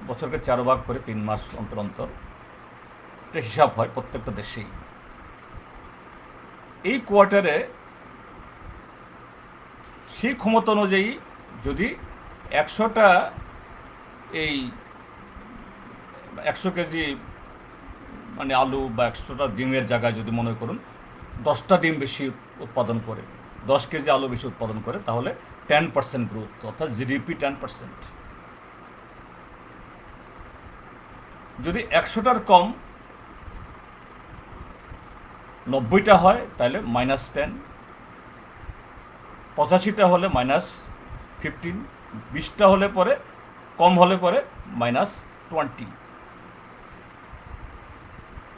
A: বছরকে 4 ভাগ করে 3 মাস অন্তর অন্তর এটা হিসাব হয় প্রত্যেকটা দেশেই। এই কোয়ার্টারে সেই ক্ষমতা অনুযায়ী যদি 100টা এই 100 কেজি মানে আলু বা 100টা ডিমের জায়গায় যদি মনে করুন 10টা ডিম বেশি উৎপাদন করে, 10 কেজি আলু বেশি উৎপাদন করে, তাহলে 10% গ্রোথ, অর্থাৎ জিডিপি 10%। যদি 100টার কম 90টা হয় তাহলে -10, 85টা হলে -15, 20টা হলে পরে কম হলে পরে -20।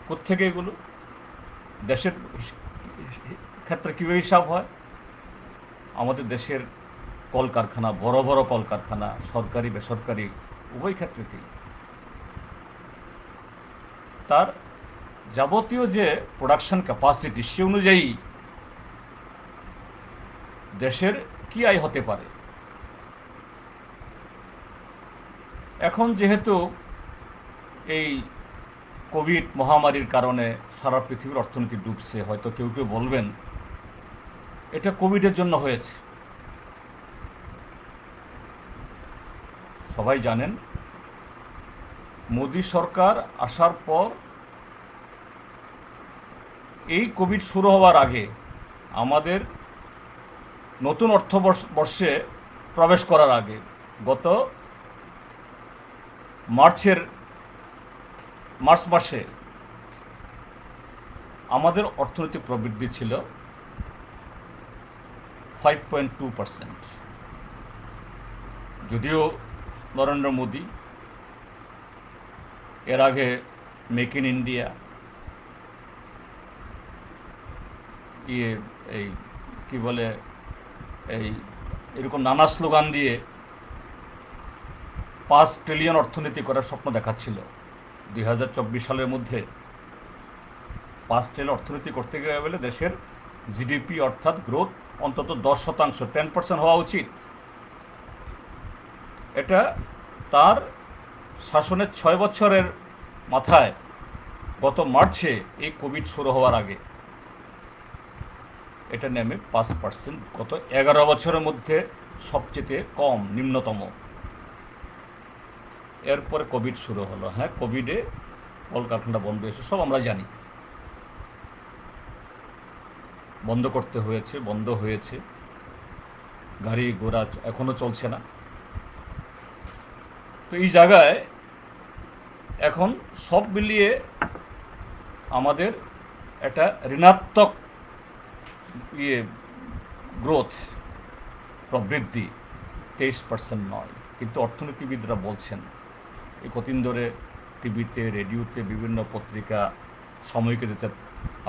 A: কোত্থেকে এগুলো? দেশের ক্ষেত্রে কীভাবে হিসাব হয়? আমাদের দেশের কলকারখানা, বড় বড় কলকারখানা, সরকারি বেসরকারি উভয় ক্ষেত্রেতেই তার যাবতীয় যে প্রোডাকশন ক্যাপাসিটি সে অনুযায়ী দেশের কি আয় হতে পারে। এখন যেহেতু এই কোভিড মহামারীর কারণে সারা পৃথিবীর অর্থনীতি ডুবছে, হয়তো কেউ কেউ বলবেন এটা কোভিডের জন্য হয়েছে। সবাই জানেন মোদী সরকার আসার পর এই কোভিড শুরু হওয়ার আগে আমাদের নতুন অর্থবর্ষে প্রবেশ করার আগে গত মার্চ মাসে আমাদের অর্থনৈতিক প্রবৃদ্ধি ছিল 5.2%। যদিও নরেন্দ্র মোদী এর আগে মেক ইন ইন্ডিয়া এই কি বলে এরকম নানা স্লোগান দিয়ে 5 ট্রিলিয়ন অর্থনীতি করার স্বপ্ন দেখাচ্ছিল। 2024 সালের মধ্যে 5 ট্রিলিয়ন অর্থনীতি করতে গেলে দেশের জিডিপি অর্থাৎ গ্রোথ অন্তত 10%, 10% হওয়া উচিত। এটা তার শাসনের 6 বছরের মাথায় গত মার্চে এই কোভিড শুরু হওয়ার আগে এটা নেমে 5%, গত 11 বছরের মধ্যে সবচেয়ে কম, নিম্নতম। এরপরে কোভিড শুরু হলো। হ্যাঁ, কোভিডে কলকারখানা বন্ধ হয়েছে, সব আমরা জানি। বন্ধ করতে হয়েছে, বন্ধ হয়েছে, গাড়ি ঘোড়া এখনো চলছে না। তো এই জায়গায় এখন সব মিলিয়ে আমাদের একটা ঋণাত্মক গ্রোথ, প্রবৃদ্ধি 23% নয়। কিন্তু অর্থনীতিবিদরা বলছেন, এই কদিন ধরে টিভিতে, রেডিওতে, বিভিন্ন পত্রিকা, সাময়িকীতে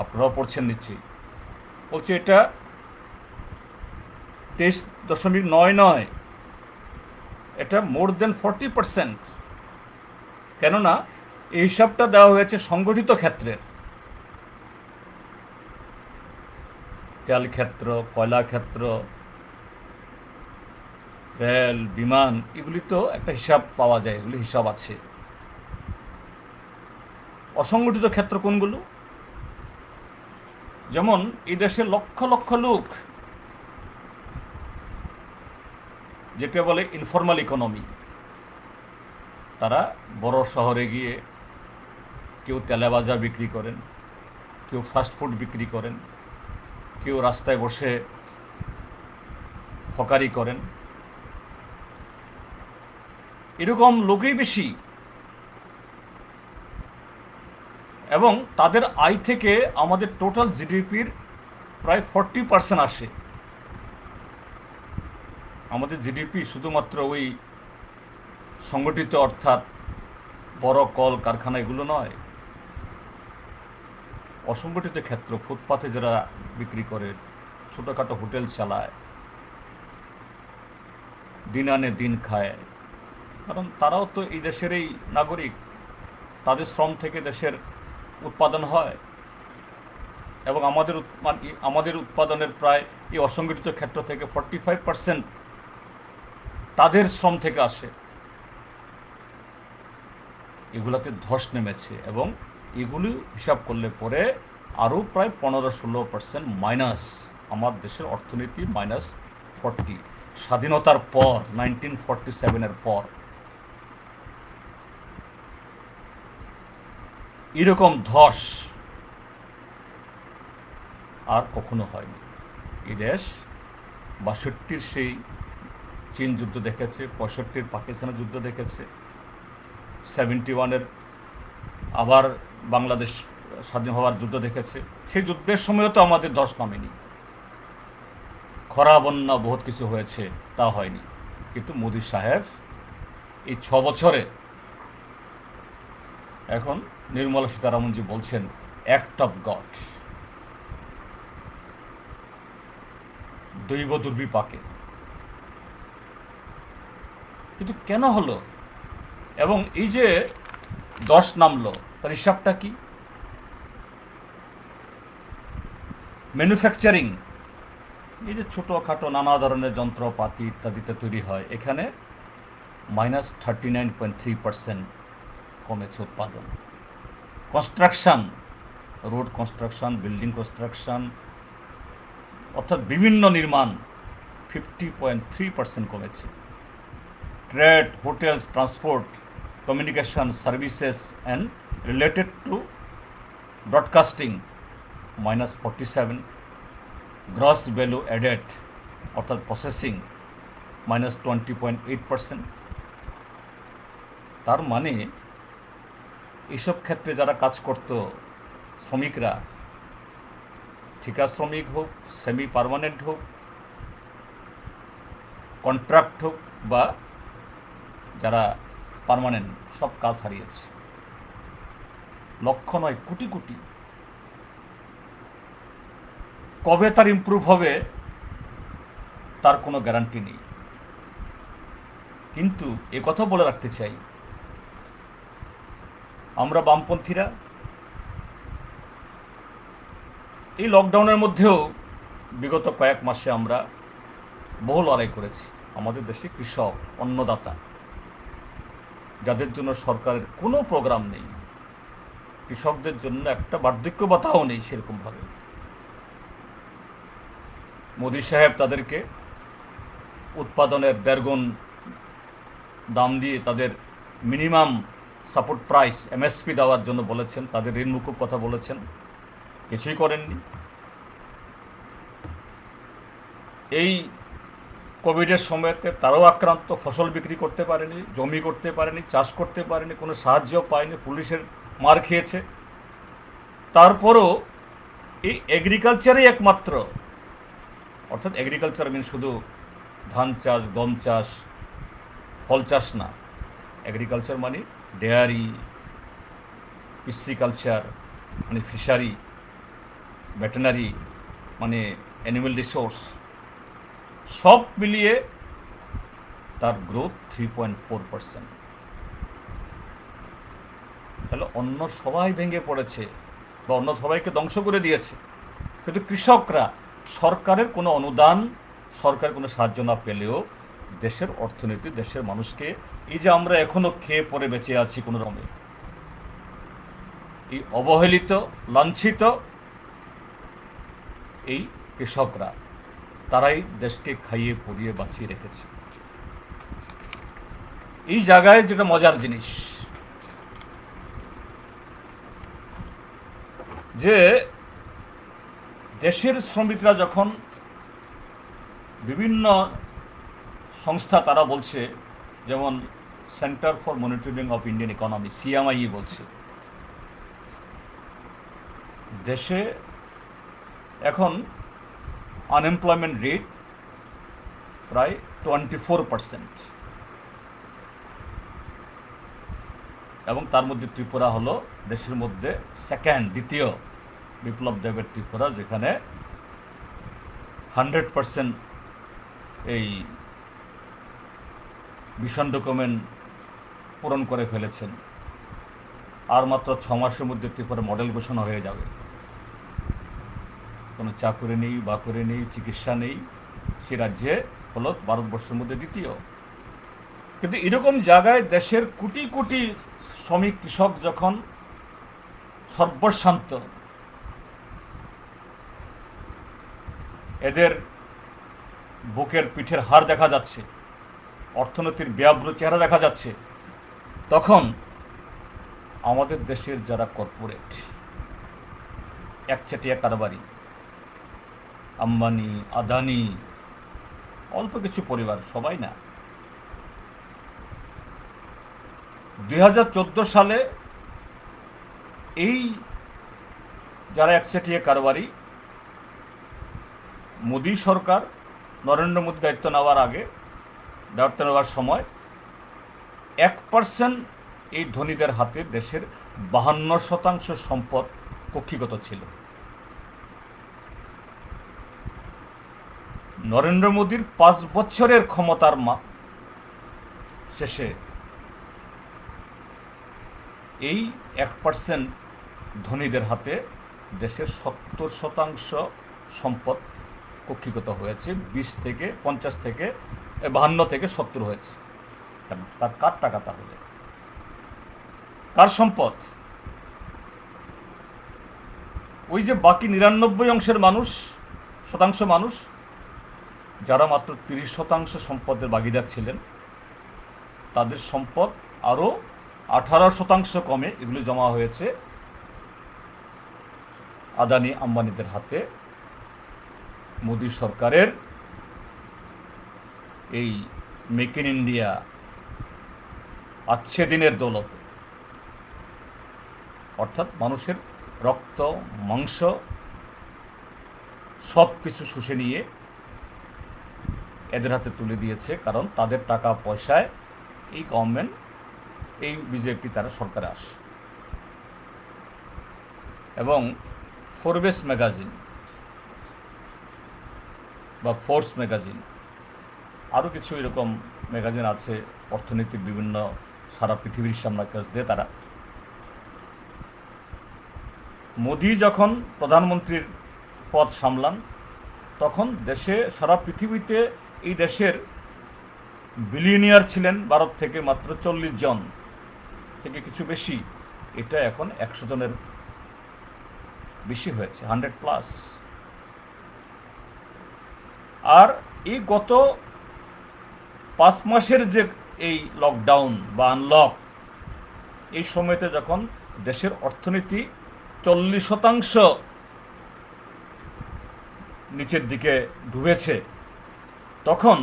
A: আপনারাও পড়ছেন নিশ্চয়ই, বলছে এটা 23.9 নয়, এটা মোর দেন 40%। কেননা এই হিসাবটা দেওয়া হয়েছে সংগঠিত ক্ষেত্রের, তেল ক্ষেত্র, কয়লা ক্ষেত্র, রেল, বিমান, এগুলি তো একটা হিসাব পাওয়া যায়, এগুলি হিসাব আছে। অসংগঠিত ক্ষেত্র কোনগুলো? যেমন এই দেশের লক্ষ লক্ষ লোক, যেটা বলে ইনফর্মাল ইকোনমি, তারা বড় শহরে গিয়ে কেউ তেলেবাজা বিক্রি করেন, কেউ ফাস্টফুড বিক্রি করেন, কেউ রাস্তায় বসে হকারি করেন। এরকম লোকই বেশি, এবং তাদের আয় থেকে আমাদের টোটাল জিডিপির প্রায় 40% আসে। আমাদের জিডিপি শুধুমাত্র ওই সংগঠিত অর্থাৎ বড় কল কারখানা এগুলো নয়, অসংগঠিত ক্ষেত্র, ফুটপাথে যারা বিক্রি করে, ছোটোখাটো হোটেল চালায়, দিন আনে দিন খায়, কারণ তারাও তো এই দেশেরই নাগরিক, তাদের শ্রম থেকে দেশের উৎপাদন হয়। এবং আমাদের উৎপাদনের প্রায় এই অসংগঠিত ক্ষেত্র থেকে 45% তাদের শ্রম থেকে আসে। এগুলাতে ধস নেমেছে, এবং এগুলি হিসাব করলে পরে আরও প্রায় 15-16% মাইনাস, আমার দেশের অর্থনীতি -40, স্বাধীনতার পর 1947-এর পর এরকম ধস আর কখনো হয়নি। এই দেশ 62-র সেই চীন যুদ্ধ দেখেছে, 65-র পাকিস্তানের যুদ্ধ দেখেছে, 71-এর আবার বাংলাদেশ স্বাধীন হওয়ার যুদ্ধ দেখেছে। সেই যুদ্ধের সময়ও তো আমাদের ধস নামেনি, খরা বন্যা বহুত কিছু হয়েছে, তা হয়নি। কিন্তু মোদী সাহেব এই 6 বছরে, এখন নির্মলা সীতারামনজি বলছেন অ্যাক্ট অফ গড, দৈব দুর্বিপাকে। কিন্তু কেন হলো, এবং এই যে 10 নামলো, তার হিসাবটা কি? ম্যানুফ্যাকচারিং, এই যে ছোটোখাটো নানা ধরনের যন্ত্রপাতি ইত্যাদিতে তৈরি হয়, এখানে -39.3% কমেছে উৎপাদন। Construction, road construction, building construction, অর্থাৎ বিভিন্ন নির্মাণ 50.3% কমেছে। trade, hotels, transport, communication services and related to broadcasting -47, gross value added অর্থাৎ প্রসেসিং -20.8%। তার মানে এইসব ক্ষেত্রে যারা কাজ করত শ্রমিকরা, ঠিকা শ্রমিক হোক, সেমি পার্মানেন্ট হোক, কন্ট্রাক্ট হোক বা যারা পার্মানেন্ট, সব কাজ হারিয়েছে। লক্ষ নয়, কোটি কোটি। কবে তার ইমপ্রুভ হবে তার কোনো গ্যারান্টি নেই। কিন্তু একথা বলে রাখতে চাই, আমরা বামপন্থীরা এই লকডাউনের মধ্যেও বিগত কয়েক মাসে আমরা বহু লড়াই করেছি। আমাদের দেশে কৃষক, অন্নদাতা, যাদের জন্য সরকারের কোনো প্রোগ্রাম নেই, কৃষকদের জন্য একটা বার্ধক্য ভাতাও নেই সেরকমভাবে, মোদী সাহেব তাদেরকে উৎপাদনের 1.5 গুণ দাম দিয়ে তাদের মিনিমাম সাপোর্ট প্রাইস MSP দেওয়ার জন্য বলেছেন, তাদের ঋণ মুকুব কথা বলেছেন, কিছুই করেননি। এই কোভিডের সময়তে তারাও আক্রান্ত, ফসল বিক্রি করতে পারেনি, জমি করতে পারেনি, চাষ করতে পারেনি, কোনো সাহায্য পায়নি, পুলিশের মার খেয়েছে। তারপরও এই এগ্রিকালচারই একমাত্র, অর্থাৎ এগ্রিকালচার মিন শুধু ধান চাষ, গম চাষ, ফল চাষ না, এগ্রিকালচার মানে ডেয়ারি, পিসিকালচার মানে ফিশারি, ভেটেনারি মানে অ্যানিমেল রিসোর্স, সব মিলিয়ে তার গ্রোথ 3.4%। তাহলে অন্য সবাই ভেঙে পড়েছে বা অন্য সবাইকে ধ্বংস করে দিয়েছে, কিন্তু কৃষকরা সরকারের কোনো অনুদান, সরকারের কোনো সাহায্য না পেলেও দেশের অর্থনীতি, দেশের মানুষকে, এই যে আমরা এখনো খেয়ে পরে বেঁচে আছি কোনো রকমে, এই অবহেলিত, লাঞ্ছিত এই কৃষকরা, তারাই দেশকে খাইয়ে পরিয়ে বাঁচিয়ে রেখেছে। এই জায়গায় যেটা মজার জিনিস, যে দেশের শ্রমিকরা যখন বিভিন্ন সংস্থা তারা বলছে, যেমন centre for monitoring of Indian economy CMIE বলছে, দেশে এখন আনএমপ্লয়মেন্ট রেট প্রায় 24%, এবং তার মধ্যে ত্রিপুরা হলো দেশের মধ্যে দ্বিতীয় বিপ্লব দেবের ত্রিপুরা, যেখানে 100% এই ভিশন ডকুমেন্ট পূরণ করে ফেলেছেন। আর মাত্র 6 মাসের মধ্যে ত্রিপুরা মডেল ঘোষণা হয়ে যাবে। কোনো চাকরি নেই, বাকরি নেই, চিকিৎসা নেই, সে রাজ্যে হলো ভারতবর্ষের মধ্যে দ্বিতীয়। কিন্তু এরকম জায়গায় দেশের কোটি কোটি শ্রমিক, কৃষক যখন সর্বশান্ত, এদের বুকের পিঠের হাড় দেখা যাচ্ছে, অর্থনীতির ব্যাব্র চেহারা দেখা যাচ্ছে, তখন আমাদের দেশের যারা কর্পোরেট, একচেটিয়া কারবারি, আম্বানি, আদানি, অল্প কিছু পরিবার, সবাই না, 2014 সালে এই যারা একচেটিয়া কারবারি, মোদী সরকার, নরেন্দ্র মোদী দায়িত্ব নেওয়ার সময় 1% এই ধনীদের হাতে দেশের 52% সম্পদ কক্ষিগত ছিল। নরেন্দ্র মোদীর 5 বছরের ক্ষমতার শেষে এই 1% ধনীদের হাতে দেশের 70% সম্পদ কক্ষিগত হয়েছে। 50 থেকে 52 থেকে 70 হয়েছে। তার কার টাকা? তাহলে কার সম্পদ? ওই যে বাকি 99 শতাংশ মানুষ, যারা মাত্র 30% সম্পদের ভাগিদার ছিলেন, তাদের সম্পদ আরও 18% কমে এগুলি জমা হয়েছে আদানি আম্বানিদের হাতে মোদী সরকারের এই মেক ইন ইন্ডিয়া আচ্ছে দিনের দৌলতে। অর্থাৎ মানুষের রক্ত মাংস সব কিছু শুষে নিয়ে এদের হাতে তুলে দিয়েছে, কারণ তাদের টাকা পয়সায় এই গভর্নমেন্ট, এই বিজেপি তারা সরকারে আসে। এবং ফোর্বস ম্যাগাজিন বা ফোর্বস ম্যাগাজিন, আরও কিছু এরকম ম্যাগাজিন আছে অর্থনৈতিক বিভিন্ন সারা পৃথিবীর সামনে কাজ দিয়ে তারা, মোদি যখন প্রধানমন্ত্রীর পদ সামলান তখন দেশে সারা পৃথিবীতে এই দেশের বিলিয়নিয়ার ছিলেন ভারত থেকে মাত্র 40 জন থেকে কিছু বেশি, এটা এখন 100 জনের বেশি হয়েছে, 100+। আর এই গত 5 মাসের যে এই লকডাউন বা আনলক, এই সময়তে যখন দেশের অর্থনীতি 40% নিচের দিকে ডুবেছে, তখন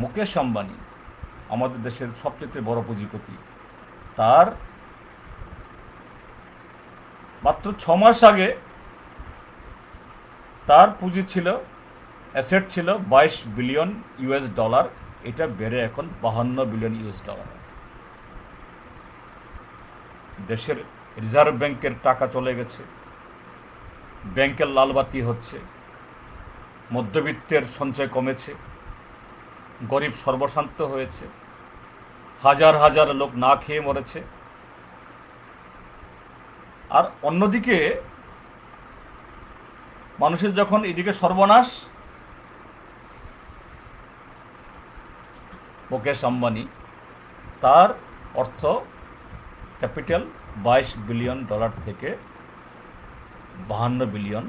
A: মুকেশ আম্বানি, আমাদের দেশের সবচেয়ে বড় পুঁজিপতি, তার মাত্র 6 মাস আগে তার পুঁজি ছিল, অ্যাসেট ছিল $22 বিলিয়ন, এটা বেড়ে এখন $52 বিলিয়ন। দেশের রিজার্ভ ব্যাংকের টাকা চলে গেছে, ব্যাংকের লালবাতি হচ্ছে, মধ্যবিত্তের সঞ্চয় কমেছে, গরিব সর্বশান্ত হয়েছে, হাজার হাজার লোক না খেয়ে মরেছে। আর অন্যদিকে মানুষের যখন এদিকে সর্বনাশ, মুকেশ আম্বানি তার অর্থ ক্যাপিটাল $22 বিলিয়ন থেকে $52 বিলিয়ন।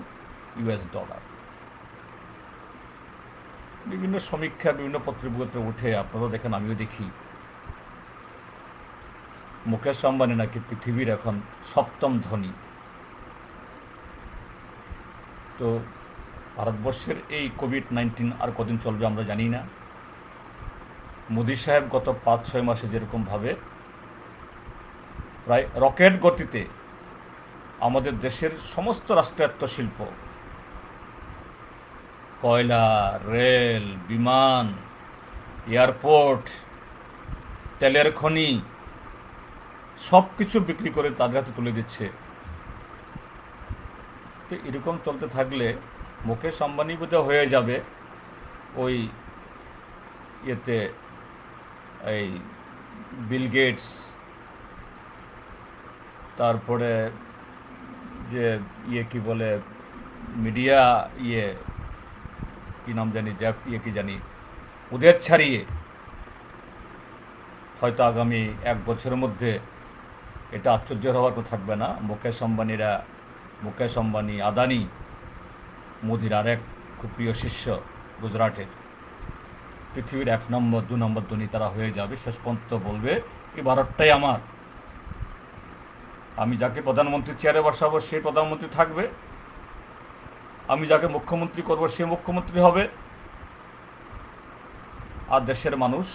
A: বিভিন্ন সমীক্ষা, বিভিন্ন পত্রিকাতে উঠে, আপনারা দেখেন, আমিও দেখি, মুকেশ আম্বানি নাকি পৃথিবীর এখন 7ম ধনী। তো ভারতবর্ষের এই কোভিড-19 আর কদিন চলবে আমরা জানি না। মোদী সাহেব গত 5-6 মাসে যেরকমভাবে প্রায় রকেট গতিতে আমাদের দেশের সমস্ত রাষ্ট্রায়ত্ত শিল্প, কয়লা, রেল, বিমান, এয়ারপোর্ট, তেলের খনি সব কিছু বিক্রি করে তাদের হাতে তুলে দিচ্ছে, তো এরকম চলতে থাকলে মুকেশ আম্বানি বোধহয় হয়ে যাবে ওই ইয়েতে, এই বিল গেটস, তারপরে যে কি বলে মিডিয়া কি নাম জানি, কি জানি, ওদের ছাড়িয়ে হয়তো আগামী 1 বছরের মধ্যে এটা আশ্চর্য হওয়ার তো থাকবে না। মুকেশ আম্বানি, আদানি, মোদির আরেক খুব প্রিয় শিষ্য গুজরাটের, পৃথিবীর 1 নম্বর 2 নম্বর ধনী তারা হয়ে যাবে। শেষ পর্যন্ত বলবে এই ভারতটাই আমার, আমি যাকে প্রধানমন্ত্রী চেয়ারে বসাবো সে প্রধানমন্ত্রী থাকবে, আমি যাকে মুখ্যমন্ত্রী করব সে মুখ্যমন্ত্রী হবে, আর দেশের মানুষ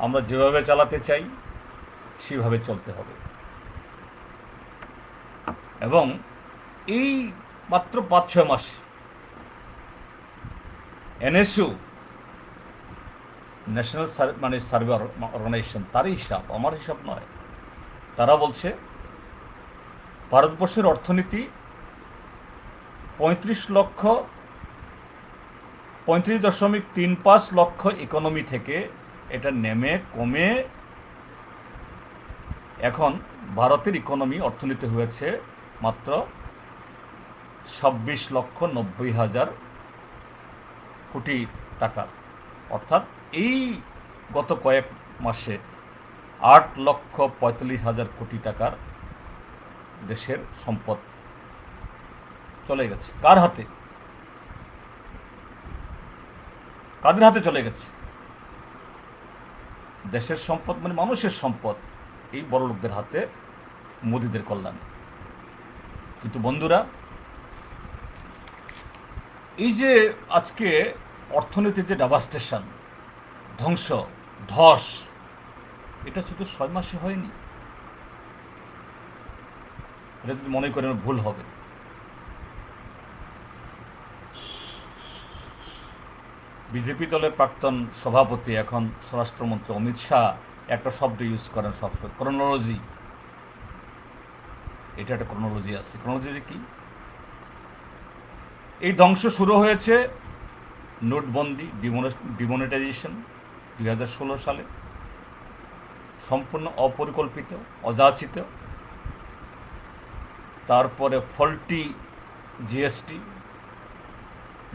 A: আমরা যেভাবে চালাতে চাই সেভাবে চলতে হবে। এবং এই মাত্র 5-6 মাস এনএসইউ, ন্যাশনাল সার্ভে অর্গানাইজেশন, তার হিসাব, আমার হিসাব নয়, তারা বলছে ভারতবর্ষের অর্থনীতি 35.35 লক্ষ ইকোনমি থেকে এটা নেমে কমে এখন ভারতের ইকোনমি অর্থনীতি হয়েছে মাত্র 26,90,000 কোটি টাকা। অর্থাৎ এই গত কয়েক মাসে 8,45,000 কোটি টাকার দেশের সম্পদ চলে গেছে। কার হাতে? কাদের হাতে চলে গেছে? দেশের সম্পদ মানে মানুষের সম্পদ এই বড় লোকদের হাতে, মোদিদের কল্যাণে। কিন্তু বন্ধুরা, এই যে আজকে অর্থনীতির যে ডেভাস্টেশন, ধ্বংস, ধস, এটা শুধু 6 মাসে হয়নি। এটা যদি মনে করেন ভুল হবে। বিজেপি দলের প্রাক্তন সভাপতি, এখন স্বরাষ্ট্রমন্ত্রী অমিত শাহ একটা শব্দ ইউজ করেন সবসময়, ক্রোনোলজি। এটা একটা ক্রোনোলজি আছে। ক্রোনোলজি কি? এই ধ্বংস শুরু হয়েছে নোটবন্দি, ডিমনিটাইজেশন 2016 সালে, সম্পূর্ণ অপরিকল্পিত, অযাচিত। তারপরে ফল্টি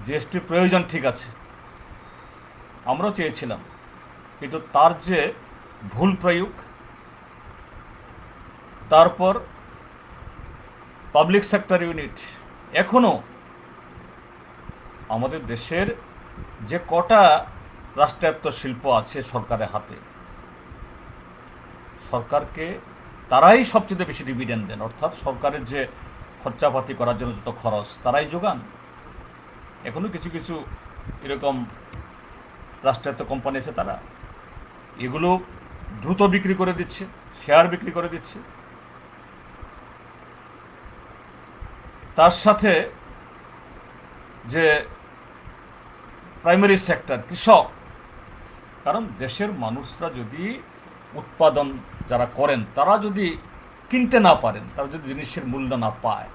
A: জিএসটি প্রয়োজন, ঠিক আছে, আমরাও চেয়েছিলাম, কিন্তু তার যে ভুল প্রয়োগ, তারপর পাবলিক সেক্টর ইউনিট, এখনও আমাদের দেশের যে কটা রাষ্ট্রায়ত্ত শিল্প আছে সরকারের হাতে, সরকারকে তারাই সবচেয়ে বেশি ডিভিডেন্ড দেন, অর্থাৎ সরকারের যে খরচাপাতি করার জন্য যত খরচ তারাই যোগান। এখনও কিছু কিছু এরকম রাষ্ট্রায়ত্ত কোম্পানি আছে, তারা এগুলো দ্রুত বিক্রি করে দিচ্ছে, শেয়ার বিক্রি করে দিচ্ছে। তার সাথে যে প্রাইমারি সেক্টর, কৃষক, কারণ দেশের মানুষরা যদি উৎপাদন যারা করেন তারা যদি কিনতে না পারেন, তারা যদি জিনিসের মূল্য না পায়,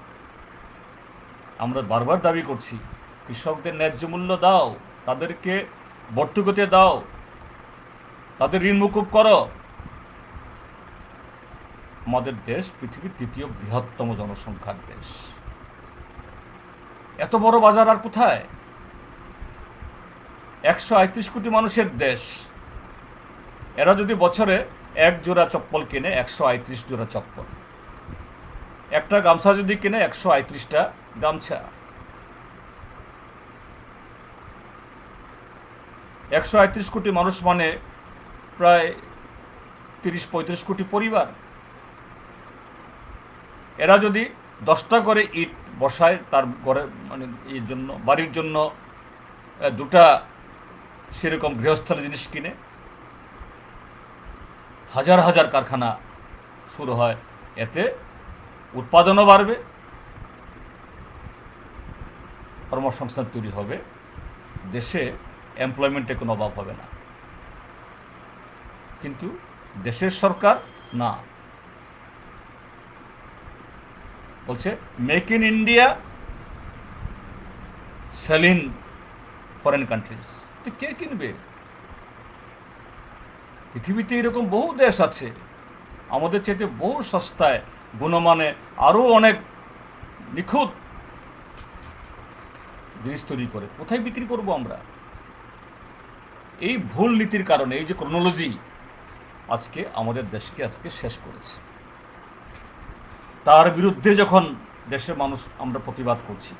A: আমরা বারবার দাবি করছি কৃষকদের ন্যায্য মূল্য দাও, তাদেরকে ভর্তুকিতে দাও, তাদের ঋণ মুকুব করো। আমাদের দেশ পৃথিবীর 3য় বৃহত্তম জনসংখ্যার দেশ, এত বড় বাজার আর কোথায়? 138 কোটি মানুষের দেশ, এরা যদি বছরে 1 জোড়া চপ্পল কিনে, 138 জোড়া চপ্পল, একটা গামছা যদি কিনে, 138টা গামছা, 138 কোটি মানুষ মানে প্রায় 30-35 কোটি পরিবার। এরা যদি 10টা করে ইট বসায় তার ঘরে, মানে এর জন্য, বাড়ির জন্য 2টা সেরকম গৃহস্থলী জিনিস কিনে, হাজার হাজার কারখানা শুরু হয়, এতে উৎপাদনও বাড়বে, কর্মসংস্থান তৈরি হবে, দেশে এমপ্লয়মেন্টের কোনো অভাব হবে না। কিন্তু দেশের সরকার না, বলছে make in India, sell in foreign countries. তো কে কিনবে? পৃথিবীতে এরকম বহু দেশ আছে আমাদের চাইতে বহু সস্তায়, গুণমানে আরও অনেক নিখুঁত জিনিস তৈরি করে, কোথায় বিক্রি করব আমরা? এই ভুল নীতির কারণে, এই যে ক্রোনোলজি আজকে আমাদের দেশকে আজকে শেষ করেছে। তার বিরুদ্ধে যখন দেশের মানুষ আমরা প্রতিবাদ করছি,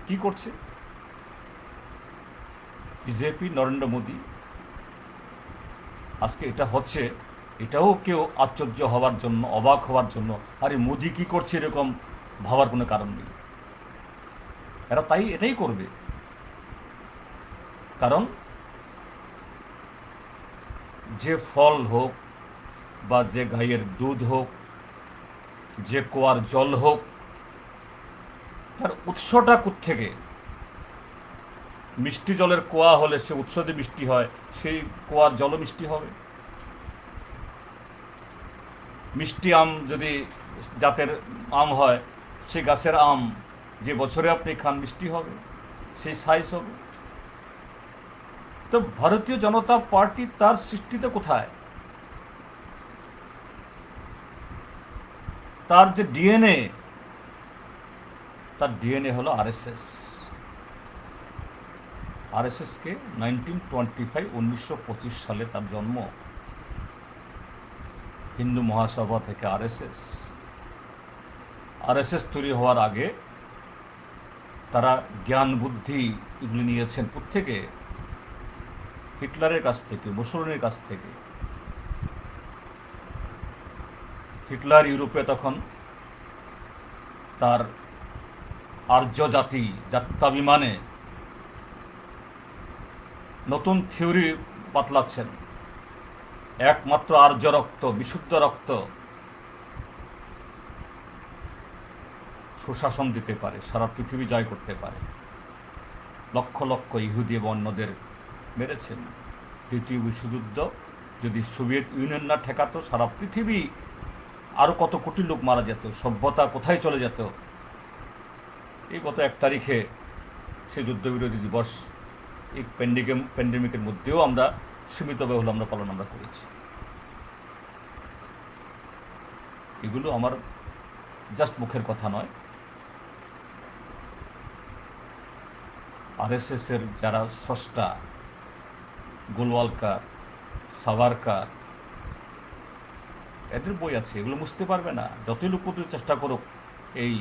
A: কি করছে বিজেপি, নরেন্দ্র মোদী? আজকে এটা হচ্ছে, এটাও কেউ আশ্চর্য হওয়ার জন্য, অবাক হওয়ার জন্য, আরে মোদী কি করছে এরকম ভাবার কোনো কারণ নেই। এরা এটাই করবে, কারণ যে ফল হোক বা যে গাইয়ের দুধ হোক, যে কুয়ার জল হোক, তার উৎসটা কোত্থেকে? মিষ্টি জলের কুয়া হলে সে উৎস দিয়ে মিষ্টি হয়, সেই কুয়ার জলও মিষ্টি হবে। মিষ্টি আম যদি জাতের আম হয়, সেই গাছের আম যে বছরে আপনি খান মিষ্টি হবে, সেই সাইজ হবে। তো ভারতীয় জনতা পার্টি তার সৃষ্টিতে কোথায়? তার যে ডিএনএ, তার ডিএনএ হলো আরএসএস। আরএসএসকে 1925 সালে তার জন্ম, হিন্দু মহাসভা থেকে আরএসএস তৈরি হওয়ার আগে তারা জ্ঞান বুদ্ধি এগুলি নিয়েছেন প্রত্যেকে, হিটলারের কাছ থেকে, মুসোলিনির কাছ থেকে। হিটলার ইউরোপে তখন তার আর্য জাতি যাত্রাভিমানে নতুন থিওরি বাতলাচ্ছেন। একমাত্র আর্য রক্ত, বিশুদ্ধ রক্ত সুশাসন দিতে পারে, সারা পৃথিবী জয় করতে পারে। লক্ষ লক্ষ ইহুদি এবং অন্যদের মেরেছেন। দ্বিতীয় বিশ্বযুদ্ধ যদি সোভিয়েত ইউনিয়ন না ঠেকাতো, সারা পৃথিবী আরও কত কোটি লোক মারা যেত, সভ্যতা কোথায় চলে যেত। এই গত 1 তারিখে সে যুদ্ধবিরোধী দিবস এই প্যান্ডেমিকের মধ্যেও আমরা সীমিতভাবে হলো আমরা পালন করেছি। এগুলো আমার জাস্ট মুখের কথা নয়। আরএসএস এর যারা স্রষ্টা, গোলওয়ালকার, সাভারকার, এদের বই আছে, এগুলো মুছতে পারবে না। যতই লুকোতে চেষ্টা করুক এই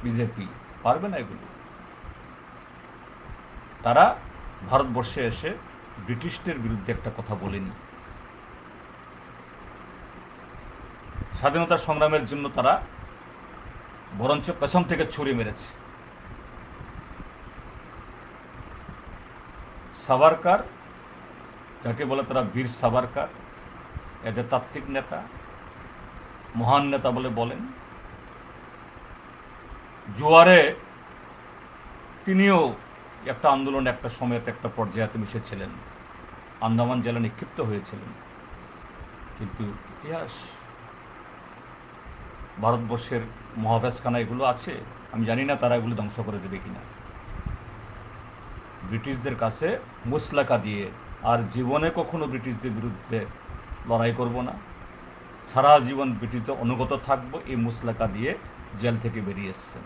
A: বিজেপি, পারবে না এগুলো। তারা ভারতবর্ষে এসে ব্রিটিশদের বিরুদ্ধে একটা কথা বলেনি। স্বাধীনতা সংগ্রামের জন্য তারা বরঞ্চ পেছন থেকে ছুরি মেরেছে। সাভারকার, যাকে বলে তারা বীর সাভারকার, এদের তাত্ত্বিক নেতা, মহান নেতা বলে বলেন। জোয়ারে তিনিও একটা আন্দোলনে একটা সময়তে একটা পর্যায়ে মিশেছিলেন, আন্দামান জেলা নিক্ষিপ্ত হয়েছিলেন। কিন্তু ইতিহাস, ভারতবর্ষের মহাব্যাসখানা এগুলো আছে। আমি জানি না তারা এগুলো ধ্বংস করে দেবে কিনা। ব্রিটিশদের কাছে মুসলাকা দিয়ে আর জীবনে কখনো ব্রিটিশদের বিরুদ্ধে লড়াই করব না, সারা জীবন ব্রিটিশদের অনুগত থাকব, এই মুসলাকা দিয়ে জেল থেকে বেরিয়ে এসছেন।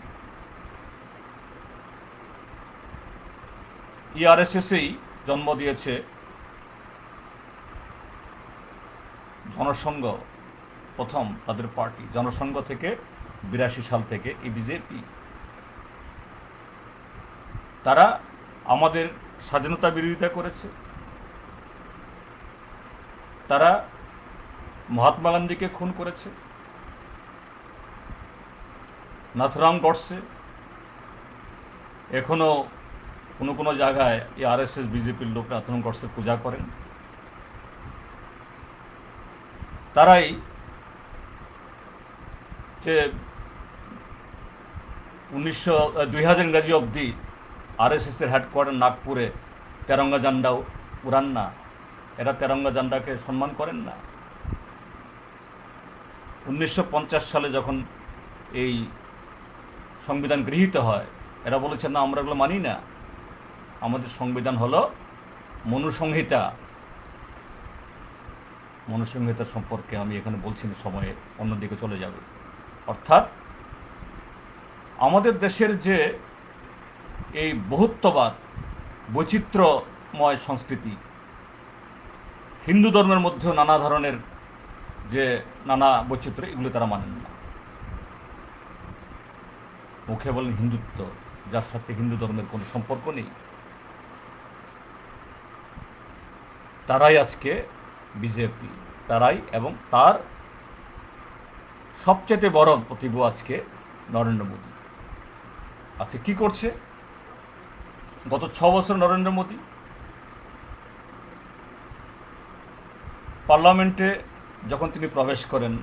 A: আরএসএসই জন্ম দিয়েছে জনসংঘ, প্রথম তাদের পার্টি জনসংঘ থেকে 82 সাল থেকে এই বিজেপি। তারা আমাদের স্বাধীনতা বিরোধিতা করেছে। তারা মহাত্মা গান্ধীকে খুন করেছে, নাথুরাম গডসে। এখনো কোনো কোনো জায়গায় এই আরএসএস বিজেপির লোক নাথুরাম গডসে পূজা করেন। তারাই যে 2000 ইংরাজি অবধি আরএসএসের হেডকোয়ার্টার নাগপুরে তেরঙ্গা ঝান্ডা উড়ান না, এরা তেরঙ্গা ঝান্ডাকে সম্মান করেন না। 1950 সালে যখন এই সংবিধান গৃহীত হয়, এরা বলেছেন না, আমরা এগুলো মানি না, আমাদের সংবিধান হলো মনুসংহিতা। মনুসংহিতা সম্পর্কে আমি এখানে বলছি না, সময়ে অন্যদিকে চলে যাবে। অর্থাৎ আমাদের দেশের যে এই বহুত্ববাদ, বৈচিত্র্যময় সংস্কৃতি, হিন্দু ধর্মের মধ্যেও নানা ধরনের যে নানা বৈচিত্র্য, এগুলো তারা মানেন না। মুখে বলেন হিন্দুত্ব, যার সাথে হিন্দু ধর্মের কোনো সম্পর্ক নেই। তারাই আজকে বিজেপি, তারাই, এবং তার সবচেয়ে বড় প্রতিভা আজকে নরেন্দ্র মোদী। আজকে কি করছে? গত 6 বছর নরেন্দ্র মোদী পার্লামেন্টে যখন তিনি প্রবেশ করেন,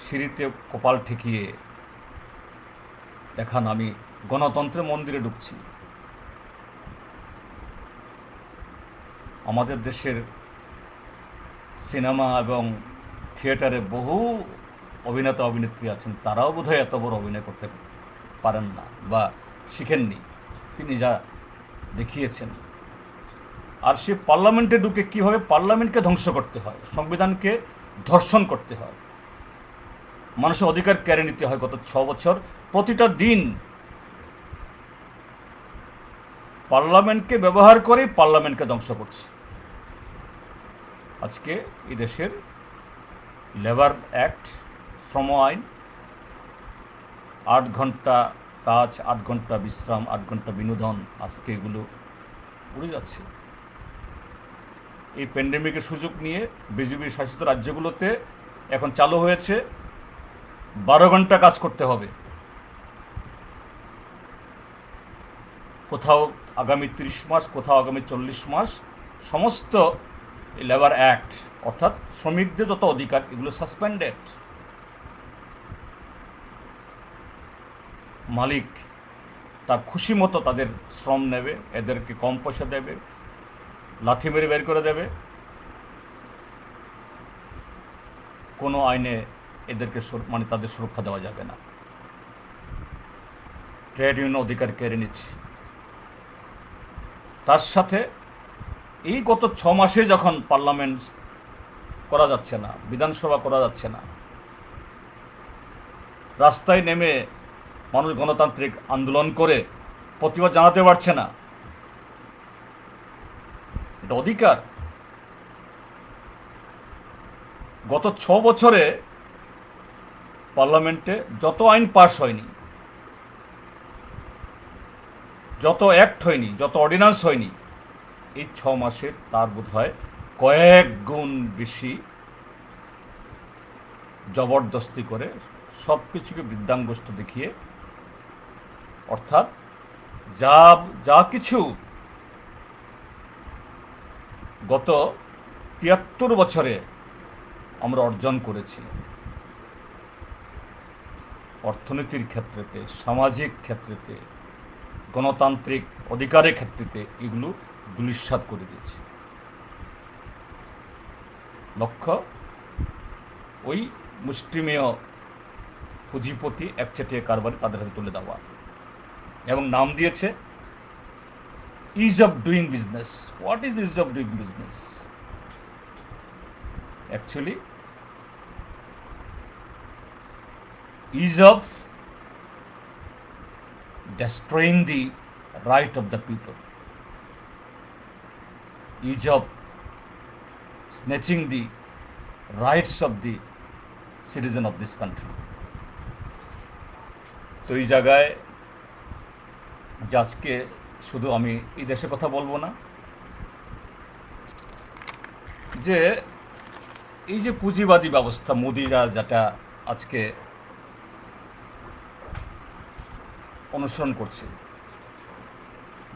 A: সিঁড়িতে কপাল ঠেকিয়ে দেখান, আমি গণতন্ত্রের মন্দিরে ঢুকছি। আমাদের দেশের সিনেমা এবং থিয়েটারে বহু অভিনেতা অভিনেত্রী আছেন, তারাও বোধহয় এত বড় অভিনয় করতে পারেন না বা শিখেননি, তিনি যা দেখিয়েছেন। আর সে পার্লামেন্টে ঢুকে কীভাবে পার্লামেন্টকে ধ্বংস করতে হয়, সংবিধানকে ধর্ষণ করতে হয়, মানুষের অধিকার কেড়ে নিতে হয়। গত 6 বছর প্রতিটা দিন পার্লামেন্টকে ব্যবহার করে পার্লামেন্টকে ধ্বংস করছে। আজকে এই দেশের লেবার অ্যাক্ট, শ্রম আইন, 8 ঘন্টা কাজ, 8 ঘন্টা বিশ্রাম, 8 ঘন্টা বিনোদন, আজকে এগুলো উড়ে যাচ্ছে। এই প্যান্ডেমিকের সুযোগ নিয়ে বিজেপি শাসিত রাজ্যগুলোতে এখন চালু হয়েছে 12 ঘন্টা কাজ করতে হবে। কোথাও আগামী 30 মাস, কোথাও আগামী 40 মাস সমস্ত লেবার অ্যাক্ট অর্থাৎ শ্রমিকদের যত অধিকার এগুলো সাসপেন্ডেড। মালিক তার খুশি মতো তাদের শ্রম নেবে, এদেরকে কম পয়সা দেবে, লাথি মেরে বের করে দেবে, কোনো আইনে এদেরকে মানে তাদের সুরক্ষা দেওয়া যাবে না। ট্রেড ইউনিয়ন অধিকার কেড়ে নিচ্ছে। তার সাথে এই গত 6 মাসে যখন পার্লামেন্ট করা যাচ্ছে না, বিধানসভা করা যাচ্ছে না, রাস্তায় নেমে মানুষ গণতান্ত্রিক আন্দোলন করে প্রতিবাদ জানাতে পারছে না, এটা অধিকার। গত 6 বছরে পার্লামেন্টে যত আইন পাস হয়নি, যত অ্যাক্ট হয়নি, যত অর্ডিন্যান্স হয়নি, এই 6 মাসে তার বোধ হয় কয়েক গুণ বেশি জবরদস্তি করে সব কিছুকে বৃদ্ধাঙ্গুষ্ঠ দেখিয়ে, অর্থাৎ যা যা কিছু গত 73 বছরে আমরা অর্জন করেছি অর্থনীতির ক্ষেত্রেতে, সামাজিক ক্ষেত্রেতে, গণতান্ত্রিক অধিকারের ক্ষেত্রেতে, এগুলো ধূলিসাৎ করে দিয়েছে। লক্ষ্য ওই মুষ্টিমেয় পুঁজিপতি একচেটিয়া কারবারি তাদের হাতে তুলে দেওয়া, এবং নাম দিয়েছে is of doing business. What is is of doing business? Actually ease of destroying the right of the people, ease of snatching the rights of the citizen of this country. তো এই জায়গায় যে আজকে শুধু আমি এই দেশের কথা বলবো না, যে এই যে পুঁজিবাদী ব্যবস্থা মোদিরা যেটা আজকে অনুসরণ করছে,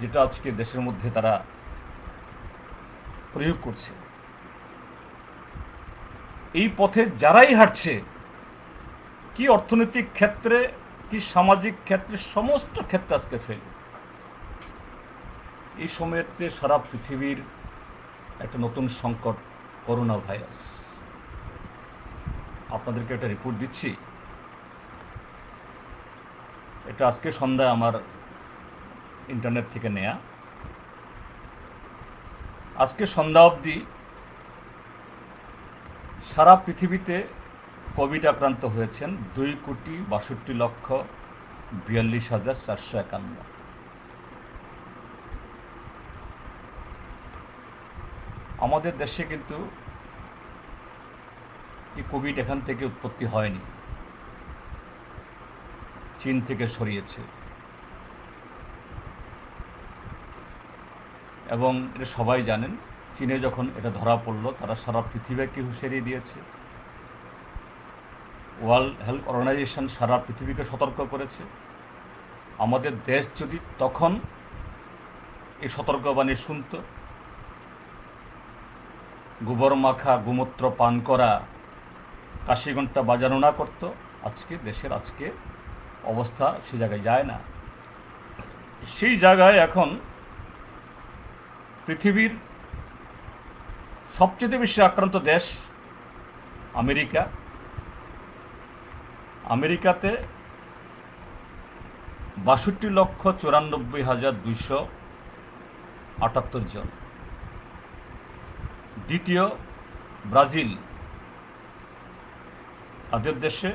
A: যেটা আজকে দেশের মধ্যে তারা প্রয়োগ করছে, এই পথে যারাই হাঁটছে, কি অর্থনৈতিক ক্ষেত্রে, কি সামাজিক ক্ষেত্রে, সমস্ত ক্ষেত্রে আজকে ফেল। এই সময়তে সারা পৃথিবীর একটা নতুন সংকট, করোনা ভাইরাস। আপনাদেরকে একটা রিপোর্ট দিচ্ছি, এটা আজকে সন্ধ্যায় আমার ইন্টারনেট থেকে নেয়া। আজকে সন্ধ্যা অবধি সারা পৃথিবীতে কোভিড আক্রান্ত হয়েছেন 2,62,42,451। আমাদের দেশে কিন্তু এই কোভিড এখান থেকে উৎপত্তি হয়নি, চীন থেকে ছড়িয়েছে, এবং এটা সবাই জানেন। চীনে যখন এটা ধরা পড়লো, তারা সারা পৃথিবীকে হুঁশিয়ারি দিয়েছে। ওয়ার্ল্ড হেলথ অর্গানাইজেশন সারা পৃথিবীকে সতর্ক করেছে। আমাদের দেশ যদি তখন এই সতর্কবাণী শুনত, গোবর মাখা গোমূত্র পান করা, কাশি ঘণ্টা বাজানো না করত, আজকে দেশের আজকে অবস্থা সে জায়গায় যায় না। সেই জায়গায় এখন পৃথিবীর সবচেয়ে বেশি আক্রান্ত দেশ আমেরিকা। আমেরিকাতে 62,94,278 জন। দ্বিতীয় ব্রাজিল, তাদের দেশে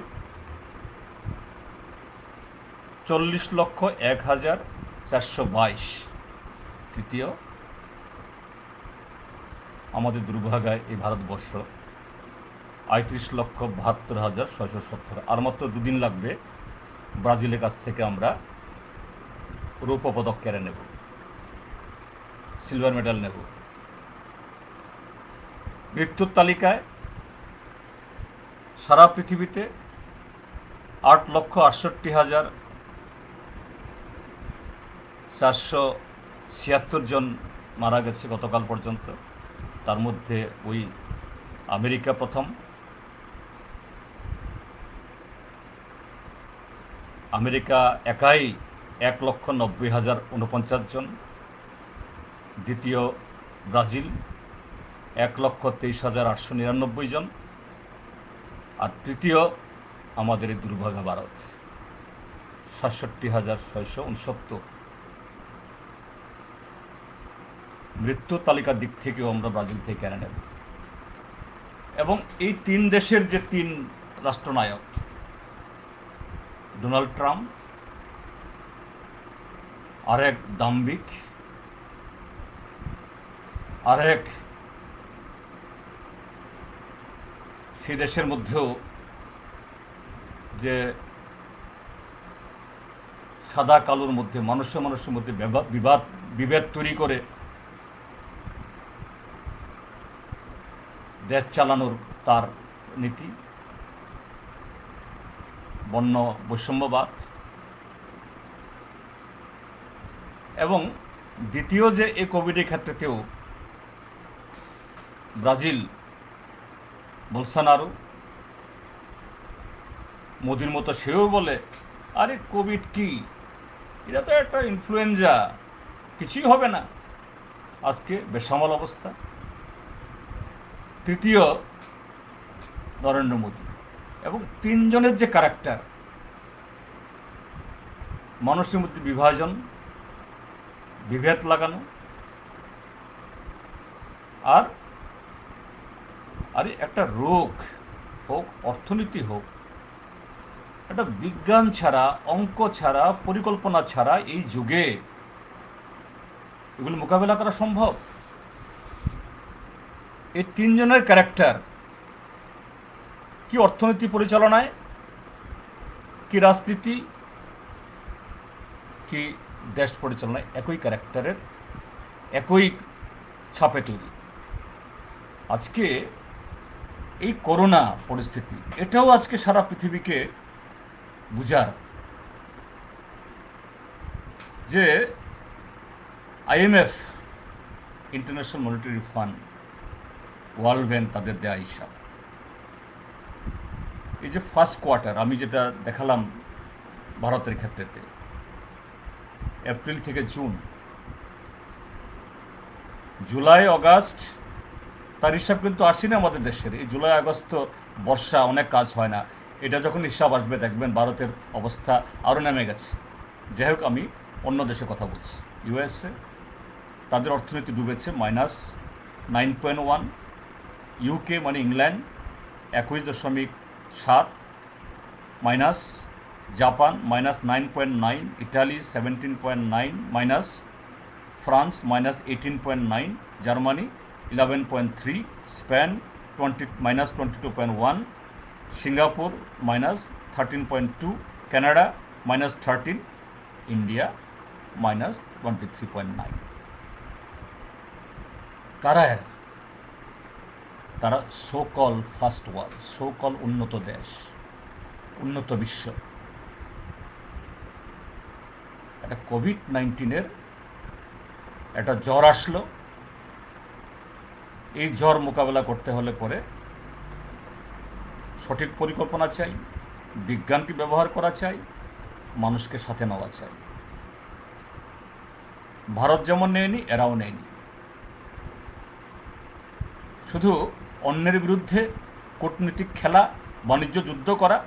A: 40,01,422। তৃতীয় আমাদের দুর্ভাগায় এই ভারতবর্ষ 35,72,670। আর মাত্র 2 দিন লাগবে ব্রাজিলের কাছ থেকে আমরা রৌপ্য পদক কেড়ে নেব। সিলভার মেডাল নেব। মৃত্যুর তালিকায় সারা পৃথিবীতে 8,68,476 জন মারা গেছে গতকাল পর্যন্ত। তার মধ্যে ওই আমেরিকা প্রথম, আমেরিকা একাই 1,90,049 জন, দ্বিতীয় ব্রাজিল 1,23,899 জন, আর তৃতীয় আমাদের এই দুর্ভাগা ভারত 67,669। মৃত্যু তালিকার দিক থেকেও আমরা ব্রাজিল থেকে কেড়ে নেব। এবং এই তিন দেশের যে তিন রাষ্ট্রনায়ক, ডোনাল্ড ট্রাম্প আরেক দাম্ভিক, আরেক সেই দেশের মধ্যেও যে সাদা কালোর মধ্যে মানুষের মধ্যে বিভেদ তৈরি করে দেশ চালানোর তার নীতি, বর্ণ বৈষম্যবাদ। এবং দ্বিতীয় যে এই কোভিডের ক্ষেত্রেতেও ব্রাজিল বোলসোনারো, মোদির মতো সেও বলে আরে কোভিড কি, এটা তো একটা ইনফ্লুয়েঞ্জা, কিছুই হবে না। আজকে বেসামাল অবস্থা। তৃতীয় নরেন্দ্র মোদী। এবং তিনজনের যে ক্যারেক্টার, মানুষের মধ্যে বিভাজন, বিভেদ লাগানো, আর আরে একটা রোগ হোক, অর্থনীতি হোক, একটা বিজ্ঞান ছাড়া, অঙ্ক ছাড়া, পরিকল্পনা ছাড়া এই যুগে এগুলো মোকাবেলা করা সম্ভব? এই তিনজনের ক্যারেক্টার কি অর্থনীতি পরিচালনায়, কি রাজনীতি, কি দেশ পরিচালনায় একই ক্যারেক্টারের, একই ছাপে তৈরি। আজকে এই করোনা পরিস্থিতি, এটাও আজকে সারা পৃথিবীকে বুঝার যে IMF, international monetary fund, world bank তাদের দেয়া হিসাব, এই যে ফার্স্ট কোয়ার্টার আমি যেটা দেখালাম ভারতের ক্ষেত্রেতে, এপ্রিল থেকে জুন, জুলাই আগস্ট তার হিসাব কিন্তু আসেনি আমাদের দেশের। এই জুলাই আগস্ট তো বর্ষা, অনেক কাজ হয় না। এটা যখন হিসাব আসবে দেখবেন ভারতের অবস্থা আরও নেমে গেছে। যাই হোক, আমি অন্য দেশে কথা বলছি। ইউএসএ, তাদের অর্থনীতি ডুবেছে -9.1, ইউকে মানে England 21.7 minus, Japan -9.9, Italy 17.9 minus, France -18.9, Germany 11.3, Spain -22.1, Singapore -13.2, Canada -13, India -23.9। কারা এরা? তারা সোকল ফার্স্ট ওয়ার্ল্ড, সোকল উন্নত দেশ, উন্নত বিশ্ব। একটা কোভিড-19 একটা জ্বর আসলো, এই জ্বর মোকাবেলা করতে হলে পরে সঠিক পরিকল্পনা চাই, বিজ্ঞানকে ব্যবহার করা চাই, মানুষকে সাথে নেওয়া চাই। ভারত যেমন নেয়নি, এরাও নেয়নি। শুধু অন্যের বিরুদ্ধে কূটনীতিক খেলা, বাণিজ্য যুদ্ধ করা,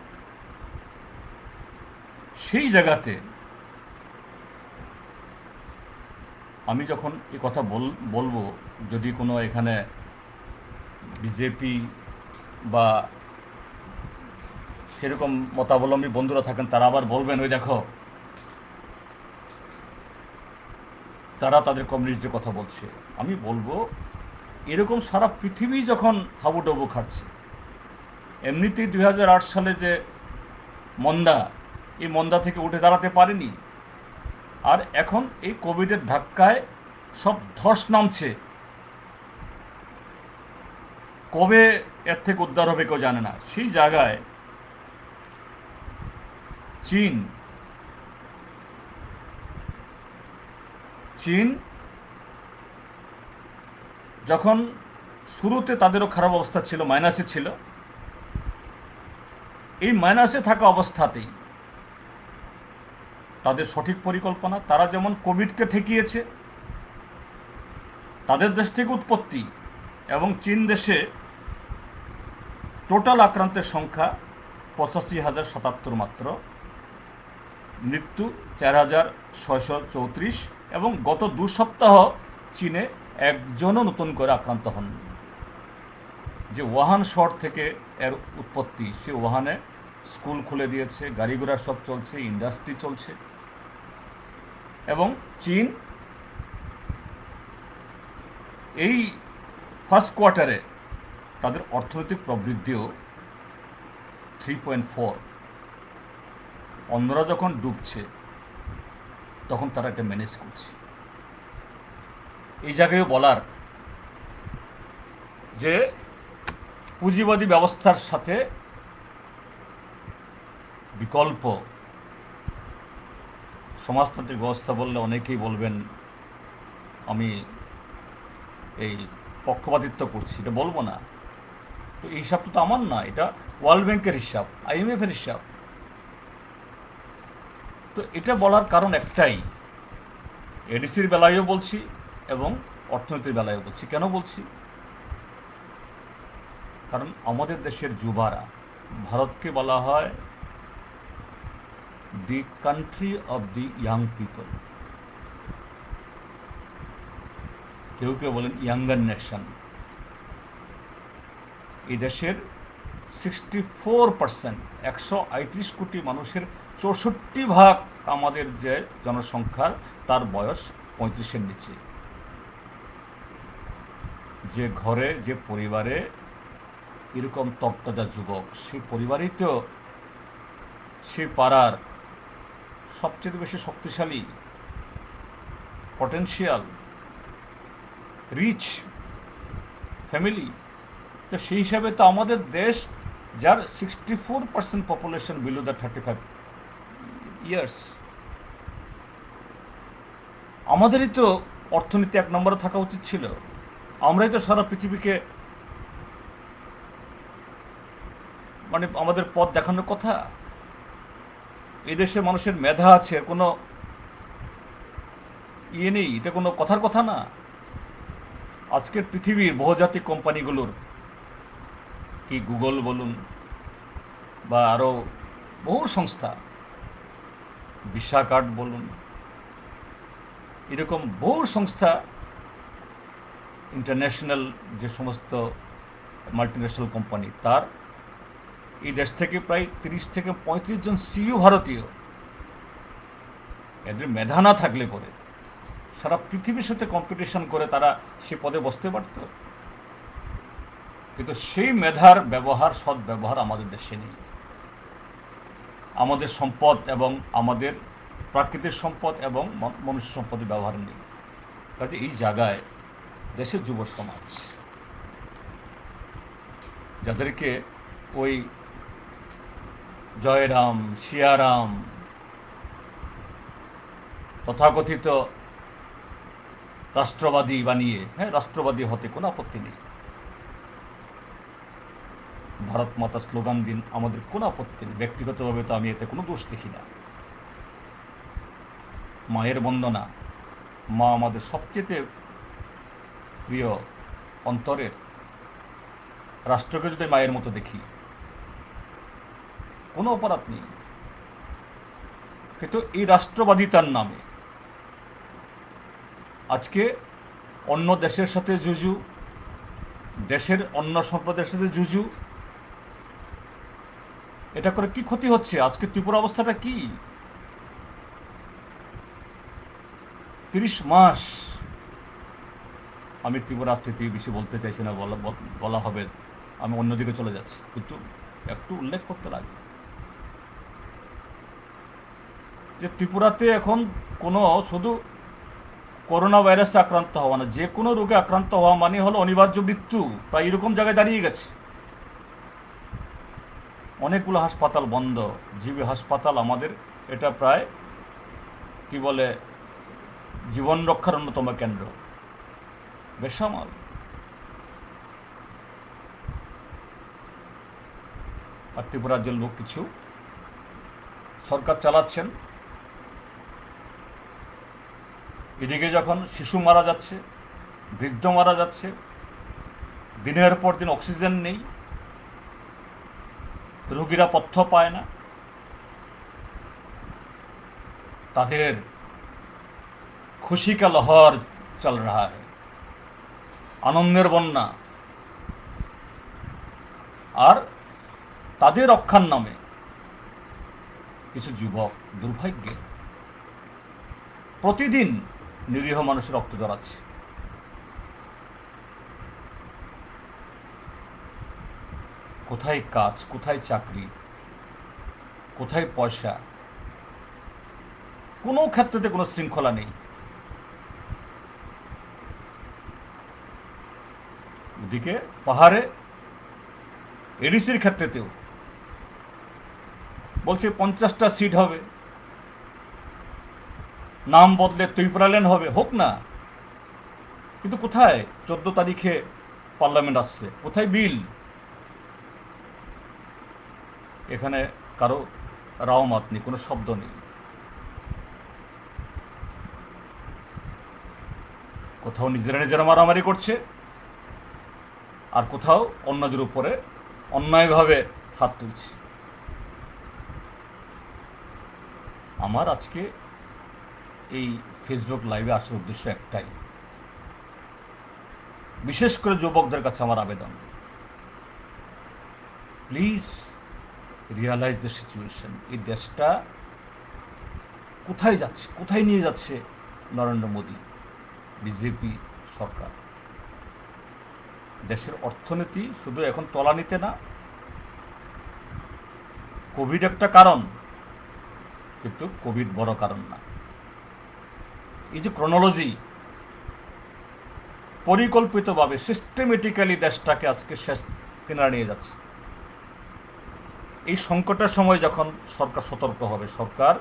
A: সেই জায়গাতে আমি যখন এ কথা বলবো, যদি কোনো এখানে বিজেপি বা সেরকম মতাবলম্বী বন্ধুরা থাকেন, তারা আবার বলবেন ওই দেখো তারা তাদের কমিউনিস্টের কথা বলছে। আমি বলবো এরকম সারা পৃথিবী যখন হাবুডুবু খাচ্ছে, এমনিতেই 2008 সালে যে মন্দা, এই মন্দা থেকে উঠে দাঁড়াতে পারেনি। আর এখন এই কোভিডের ধাক্কায় সব ধস নামছে, কবে এর থেকে উদ্ধার হবে কেউ জানে না। সেই জায়গায় চীন চীন যখন শুরুতে তাদেরও খারাপ অবস্থা ছিল, মাইনাসে ছিল, এই মাইনাসে থাকা অবস্থাতেই তাদের সঠিক পরিকল্পনা, তারা যেমন কোভিডকে ঠেকিয়েছে, তাদের দেশ থেকে উৎপত্তি, এবং চীন দেশে টোটাল আক্রান্তের সংখ্যা 85,077 মাত্র, মৃত্যু 4,634, এবং গত 2 সপ্তাহ চীনে একজনও নতুন করে আক্রান্ত হন। যে ওয়াহান শহর থেকে এর উৎপত্তি, সে ওয়াহানে স্কুল খুলে দিয়েছে, গাড়ি ঘোড়া সব চলছে, ইন্ডাস্ট্রি চলছে, এবং চীন এই ফার্স্ট কোয়ার্টারে তাদের অর্থনৈতিক প্রবৃদ্ধিও 3.4। অন্যরা যখন ডুবছে তখন তারা এটা ম্যানেজ করছে। এই জায়গায় বলার যে পুঁজিবাদী ব্যবস্থার সাথে বিকল্প সমাজতান্ত্রিক ব্যবস্থা বললে অনেকেই বলবেন আমি এই পক্ষপাতিত্ব করছি, এটা বলবো না। তো এই হিসাবটা তো আমার না, এটা ওয়ার্ল্ড ব্যাংকের হিসাব, IMF এর হিসাব। তো এটা বলার কারণ একটাই, এডিসির বেলায়ও বলছি এবং অর্থনীতির বেলায়ও বলছি। কেন বলছি? কারণ আমাদের দেশের যুবারা, ভারতকে বলা হয় the country of the young people, কেউ কেউ বলেন ইয়াঙ্গার নেশন। এই দেশের 64%, 138 কোটি মানুষের 64% আমাদের যে জনসংখ্যার, তার বয়স 35-এর নিচে। যে ঘরে, যে পরিবারে এরকম তপ্তাজা যুবক, সেই পরিবারেই তো সেই পাড়ার সবচেয়ে বেশি শক্তিশালী, পটেনশিয়াল, রিচ ফ্যামিলি। তো সেই হিসাবে তো আমাদের দেশ, যার 64% পপুলেশন বিলো দ্য 35 ইয়ার্স, আমাদেরই তো অর্থনীতি 1 নম্বরে থাকা উচিত ছিল। আমরাই তো সারা পৃথিবীকে মানে আমাদের পথ দেখানোর কথা। এই দেশে মানুষের মেধা আছে, কোনো ইয়ে নেই, এটা কোনো কথার কথা না। আজকের পৃথিবীর বহুজাতিক কোম্পানিগুলোর, কি গুগল বলুন বা আরও বহু সংস্থা, ভিসা কার্ড বলুন, এরকম বহু সংস্থা, ইন্টারন্যাশনাল যে সমস্ত মাল্টিন্যাশনাল কোম্পানি, তার এই দেশ থেকে প্রায় 30 থেকে 35 জন সিইও ভারতীয়। এদের মেধা না থাকলে পরে সারা পৃথিবীর সাথে কম্পিটিশন করে তারা সে পদে বসতে পারত, কিন্তু সেই মেধার ব্যবহার, সৎ ব্যবহার আমাদের দেশে নেই। আমাদের সম্পদ এবং আমাদের প্রাকৃতিক সম্পদ এবং মনুষ্য সম্পদের ব্যবহার নেই। কাজে এই জায়গায় দেশের যুব সমাজ, যাদেরকে ওই জয়রাম, সিয়ারাম, তথাকথিত রাষ্ট্রবাদী বানিয়ে, হ্যাঁ, রাষ্ট্রবাদী হতে কোনো আপত্তি নেই, ভারত মাতা স্লোগান দিন, আমাদের কোনো আপত্তি নেই। ব্যক্তিগতভাবে তো আমি এতে কোনো দোষ দেখি না। মায়ের বন্দনা, মা আমাদের সবচেয়ে প্রিয় অন্তরের। রাষ্ট্রকে যদি মায়ের মতো দেখি, কোনো অপরাধ নেই। কিন্তু এই রাষ্ট্রবাদিতার নামে আজকে অন্য দেশের সাথে জুজু, দেশের অন্য সম্প্রদায়ের সাথে জুজু, এটা করে কি ক্ষতি হচ্ছে? আজকে ত্রিপুরা অবস্থাটা কি? 30 মাস, আমি ত্রিপুরা স্থিতি বেশি বলতে চাইছি না, বলা হবে, আমি অন্যদিকে চলে যাচ্ছি, কিন্তু একটু উল্লেখ করতে লাগে যে ত্রিপুরাতে এখন কোনো শুধু করোনা ভাইরাসে আক্রান্ত হওয়া না, যে কোনো রোগে আক্রান্ত হওয়া মানে হলো অনিবার্য মৃত্যু। প্রায় এরকম জায়গায় দাঁড়িয়ে গেছে। অনেকগুলো হাসপাতাল বন্ধ, জিবি হাসপাতাল আমাদের এটা প্রায় কি বলে জীবন রক্ষার অন্যতম কেন্দ্র, বেসামাল। আর ত্রিপুরা রাজ্যের লোক কিছু সরকার চালাচ্ছেন, এদিকে যখন শিশু মারা যাচ্ছে, বৃদ্ধ মারা যাচ্ছে, দিনের পর দিন অক্সিজেন নেই, রোগীরা পথ্য পায় না, তাদের খুশি কা লহর চল रहा है, আনন্দের বন্যা। আর তাদের রক্ষার নামে কিছু যুবক দুর্ভাগ্যে প্রতিদিন নিরীহ মানুষের রক্ত ঝরাচ্ছে। কোথায় কাজ, কোথায় চাকরি, কোথায় পয়সা, কোনো ক্ষেত্রে কোনো শৃঙ্খলা নেই। ওদিকে পাহাড়ে এডিসির ক্ষেত্রেতেও বলছে 50টা সিট হবে, নাম বদলে ত্রিপুরাল্যান্ড হবে, হোক না, কিন্তু কোথায় 14 তারিখে পার্লামেন্ট আসছে, কোথায় বিল? এখানে কারো রাওমাত নেই, কোনো শব্দ নেই। কোথাও নিজেরা নিজেরা মারামারি করছে, আর কোথাও অন্যদের উপরে অন্যায়ভাবে হাত তুলছে। আমার আজকে এই ফেসবুক লাইভে আসার উদ্দেশ্য একটাই, বিশেষ করে যুবকদের কাছে আমার আবেদন, প্লিজ রিয়ালাইজ দ্য সিচুয়েশন। এই দেশটা কোথায় যাচ্ছে, কোথায় নিয়ে যাচ্ছে নরেন্দ্র মোদী, বিজেপি সরকার। দেশের অর্থনীতি শুধু এখন তলানিতে না, কোভিড একটা কারণ, কিন্তু কোভিড বড় কারণ না। এই যে ক্রোনোলজি, পরিকল্পিতভাবে সিস্টেমেটিক্যালি দেশটাকে আজকে শেষ কিনারা নিয়ে যাচ্ছে। এই সংকটের সময় যখন সরকার সতর্ক হবে, সরকার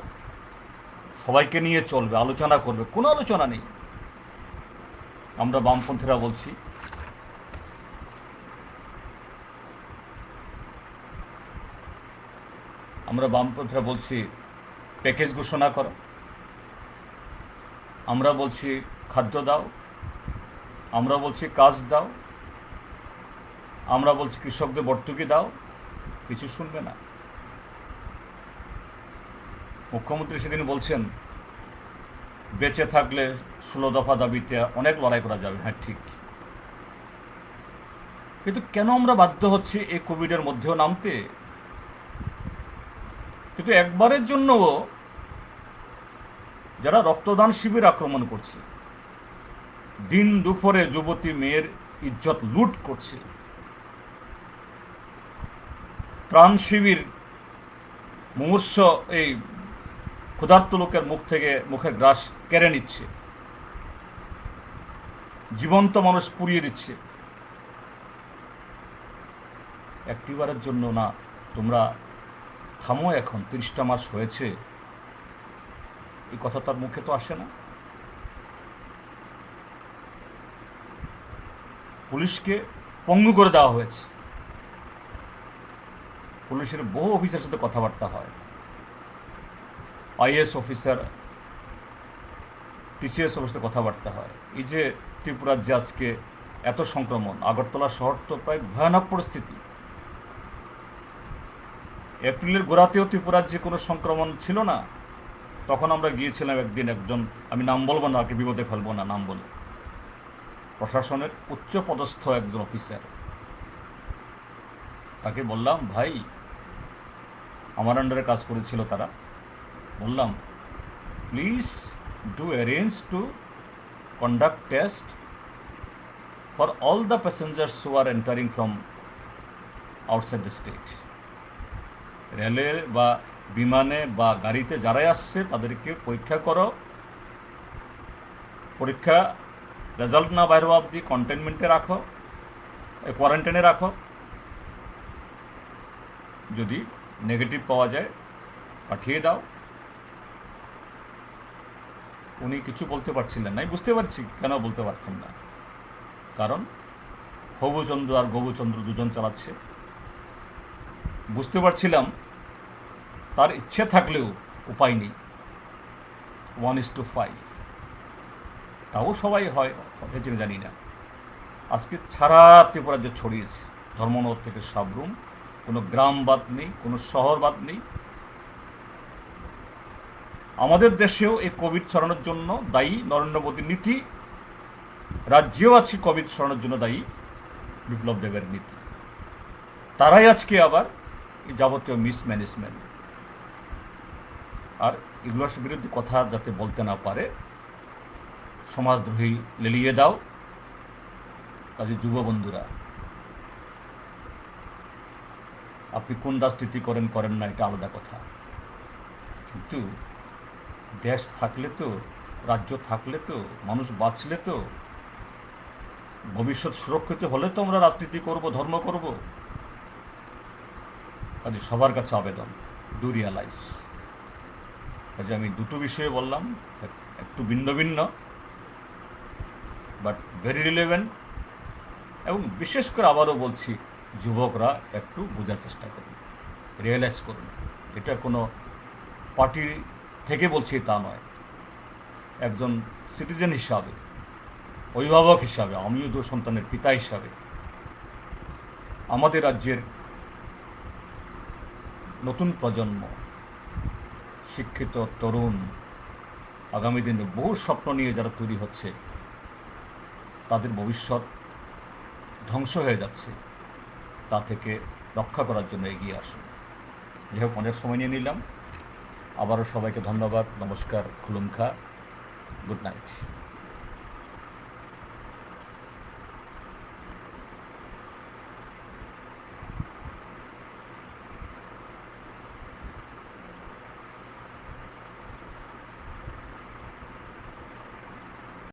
A: সবাইকে নিয়ে চলবে, আলোচনা করবে, কোনো আলোচনা নেই। আমরা বামপন্থীরা বলছি, প্যাকেজ ঘোষণা করো, আমরা বলছি খাদ্য দাও, আমরা বলছি কাজ দাও, আমরা বলছি কৃষকদের ভর্তুকি দাও, কিছু শুনবে না। মুখ্যমন্ত্রী সেদিন বলছেন বেঁচে থাকলে 16 দফা দাবিতে অনেক লড়াই করা যাবে। হ্যাঁ, ঠিক, কিন্তু কেন আমরা বাধ্য হচ্ছি এই কোভিডের মধ্যেও নামতে? কিন্তু একবারের জন্যও যারা রক্তদান শিবির আক্রমণ করছে, দিন দুপুরে যুবতী মেয়ের ইজ্জত লুট করছে, ত্রাণ শিবির মুমূর্ষ এই ক্ষুধার্ত লোকের মুখ থেকে মুখে গ্রাস কেড়ে নিচ্ছে, জীবন্ত মানুষ পুড়িয়ে দিচ্ছে, একটিবারের জন্য না তোমরা থামো। এখন 30টা মাস হয়েছে, এই কথা তার মুখে তো আসে না। পুলিশকে পঙ্গু করে দেওয়া হয়েছে, পুলিশের বহু অফিসারের সাথে কথাবার্তা হয়, আইএস অফিসার, টিসিএস অফিসার কথাবার্তা হয়। এই যে ত্রিপুরার যে আজকে এত সংক্রমণ, আগরতলা শহর তো প্রায় ভয়ানক পরিস্থিতি। এপ্রিলের গোড়াতেও ত্রিপুরার যে কোনো সংক্রমণ ছিল না, তখন আমরা গিয়েছিলাম একদিন, একজন, আমি নাম বলবো না, আগে বিপদে ফেলবো না নাম বলে, প্রশাসনের উচ্চ পদস্থ একজন অফিসার, তাকে বললাম, ভাই, আমার আন্ডারে কাজ করেছিল তারা, বললাম please do arrange to conduct test for all the passengers who R entering from outside the state. রেলে বা বিমানে বা গাড়িতে যারাই আসছে তাদেরকে পরীক্ষা করো, পরীক্ষা রেজাল্ট না বাইর হওয়া অবধি কন্টেনমেন্টে রাখো, কোয়ারেন্টাইনে রাখো, যদি নেগেটিভ পাওয়া যায় পাঠিয়ে দাও। উনি কিছু বলতে পারছিলেন না, আমি বুঝতে পারছি কেন বলতে পারছেন না, কারণ হবুচন্দ্র আর গবুচন্দ্র দুজন চালাচ্ছে। বুঝতে পারছিলাম তার ইচ্ছে থাকলেও উপায় নেই, 1:5, তাও সবাই হয়েছে জানি না। আজকে সারা ত্রিপুরা যে ছড়িয়েছে, ধর্মনগর থেকে সাবরুম, কোনো গ্রাম বাদ নেই, কোনো শহর বাদ নেই। আমাদের দেশেও এই কোভিড ছড়ানোর জন্য দায়ী নরেন্দ্র মোদীর নীতি, রাজ্যেও আছে কোভিড ছড়ানোর জন্য দায়ী বিপ্লব দেবের নীতি। তারাই আজকে আবার এই যাবতীয় মিসম্যানেজমেন্ট আর এগুলোর বিরুদ্ধে কথা যাতে বলতে না পারে, সমাজদ্রোহী লেলিয়ে দাও। কাজে যুব বন্ধুরা, আপনি কোন রাজনীতি করেন না এটা আলাদা কথা, কিন্তু দেশ থাকলে তো, রাজ্য থাকলে তো, মানুষ বাঁচলে তো, ভবিষ্যৎ সুরক্ষিত হলে তো আমরা রাজনীতি করব, ধর্ম করব। কাজে সবার কাছে আবেদন, ডু রিয়ালাইজ। কাজে আমি দুটো বিষয়ে বললাম, একটু ভিন্ন ভিন্ন বাট ভেরি রিলেভেন্ট, এবং বিশেষ করে আবারও বলছি, যুবকরা একটু বোঝার চেষ্টা করুন, রিয়েলাইজ করুন। এটা কোনো পার্টি থেকে বলছি তা নয়, একজন সিটিজেন হিসাবে, অভিভাবক হিসাবে, আমিও দু সন্তানের পিতা হিসাবে, আমাদের রাজ্যের নতুন প্রজন্ম, শিক্ষিত তরুণ, আগামী দিনে বহু স্বপ্ন নিয়ে যারা তৈরি হচ্ছে, তাদের ভবিষ্যৎ ধ্বংস হয়ে যাচ্ছে, তা থেকে রক্ষা করার জন্য এগিয়ে আসুন। যাই হোক, অনেক সময় নিয়ে নিলাম। আবারও সবাইকে ধন্যবাদ, নমস্কার, খুলুমখা, গুড নাইট।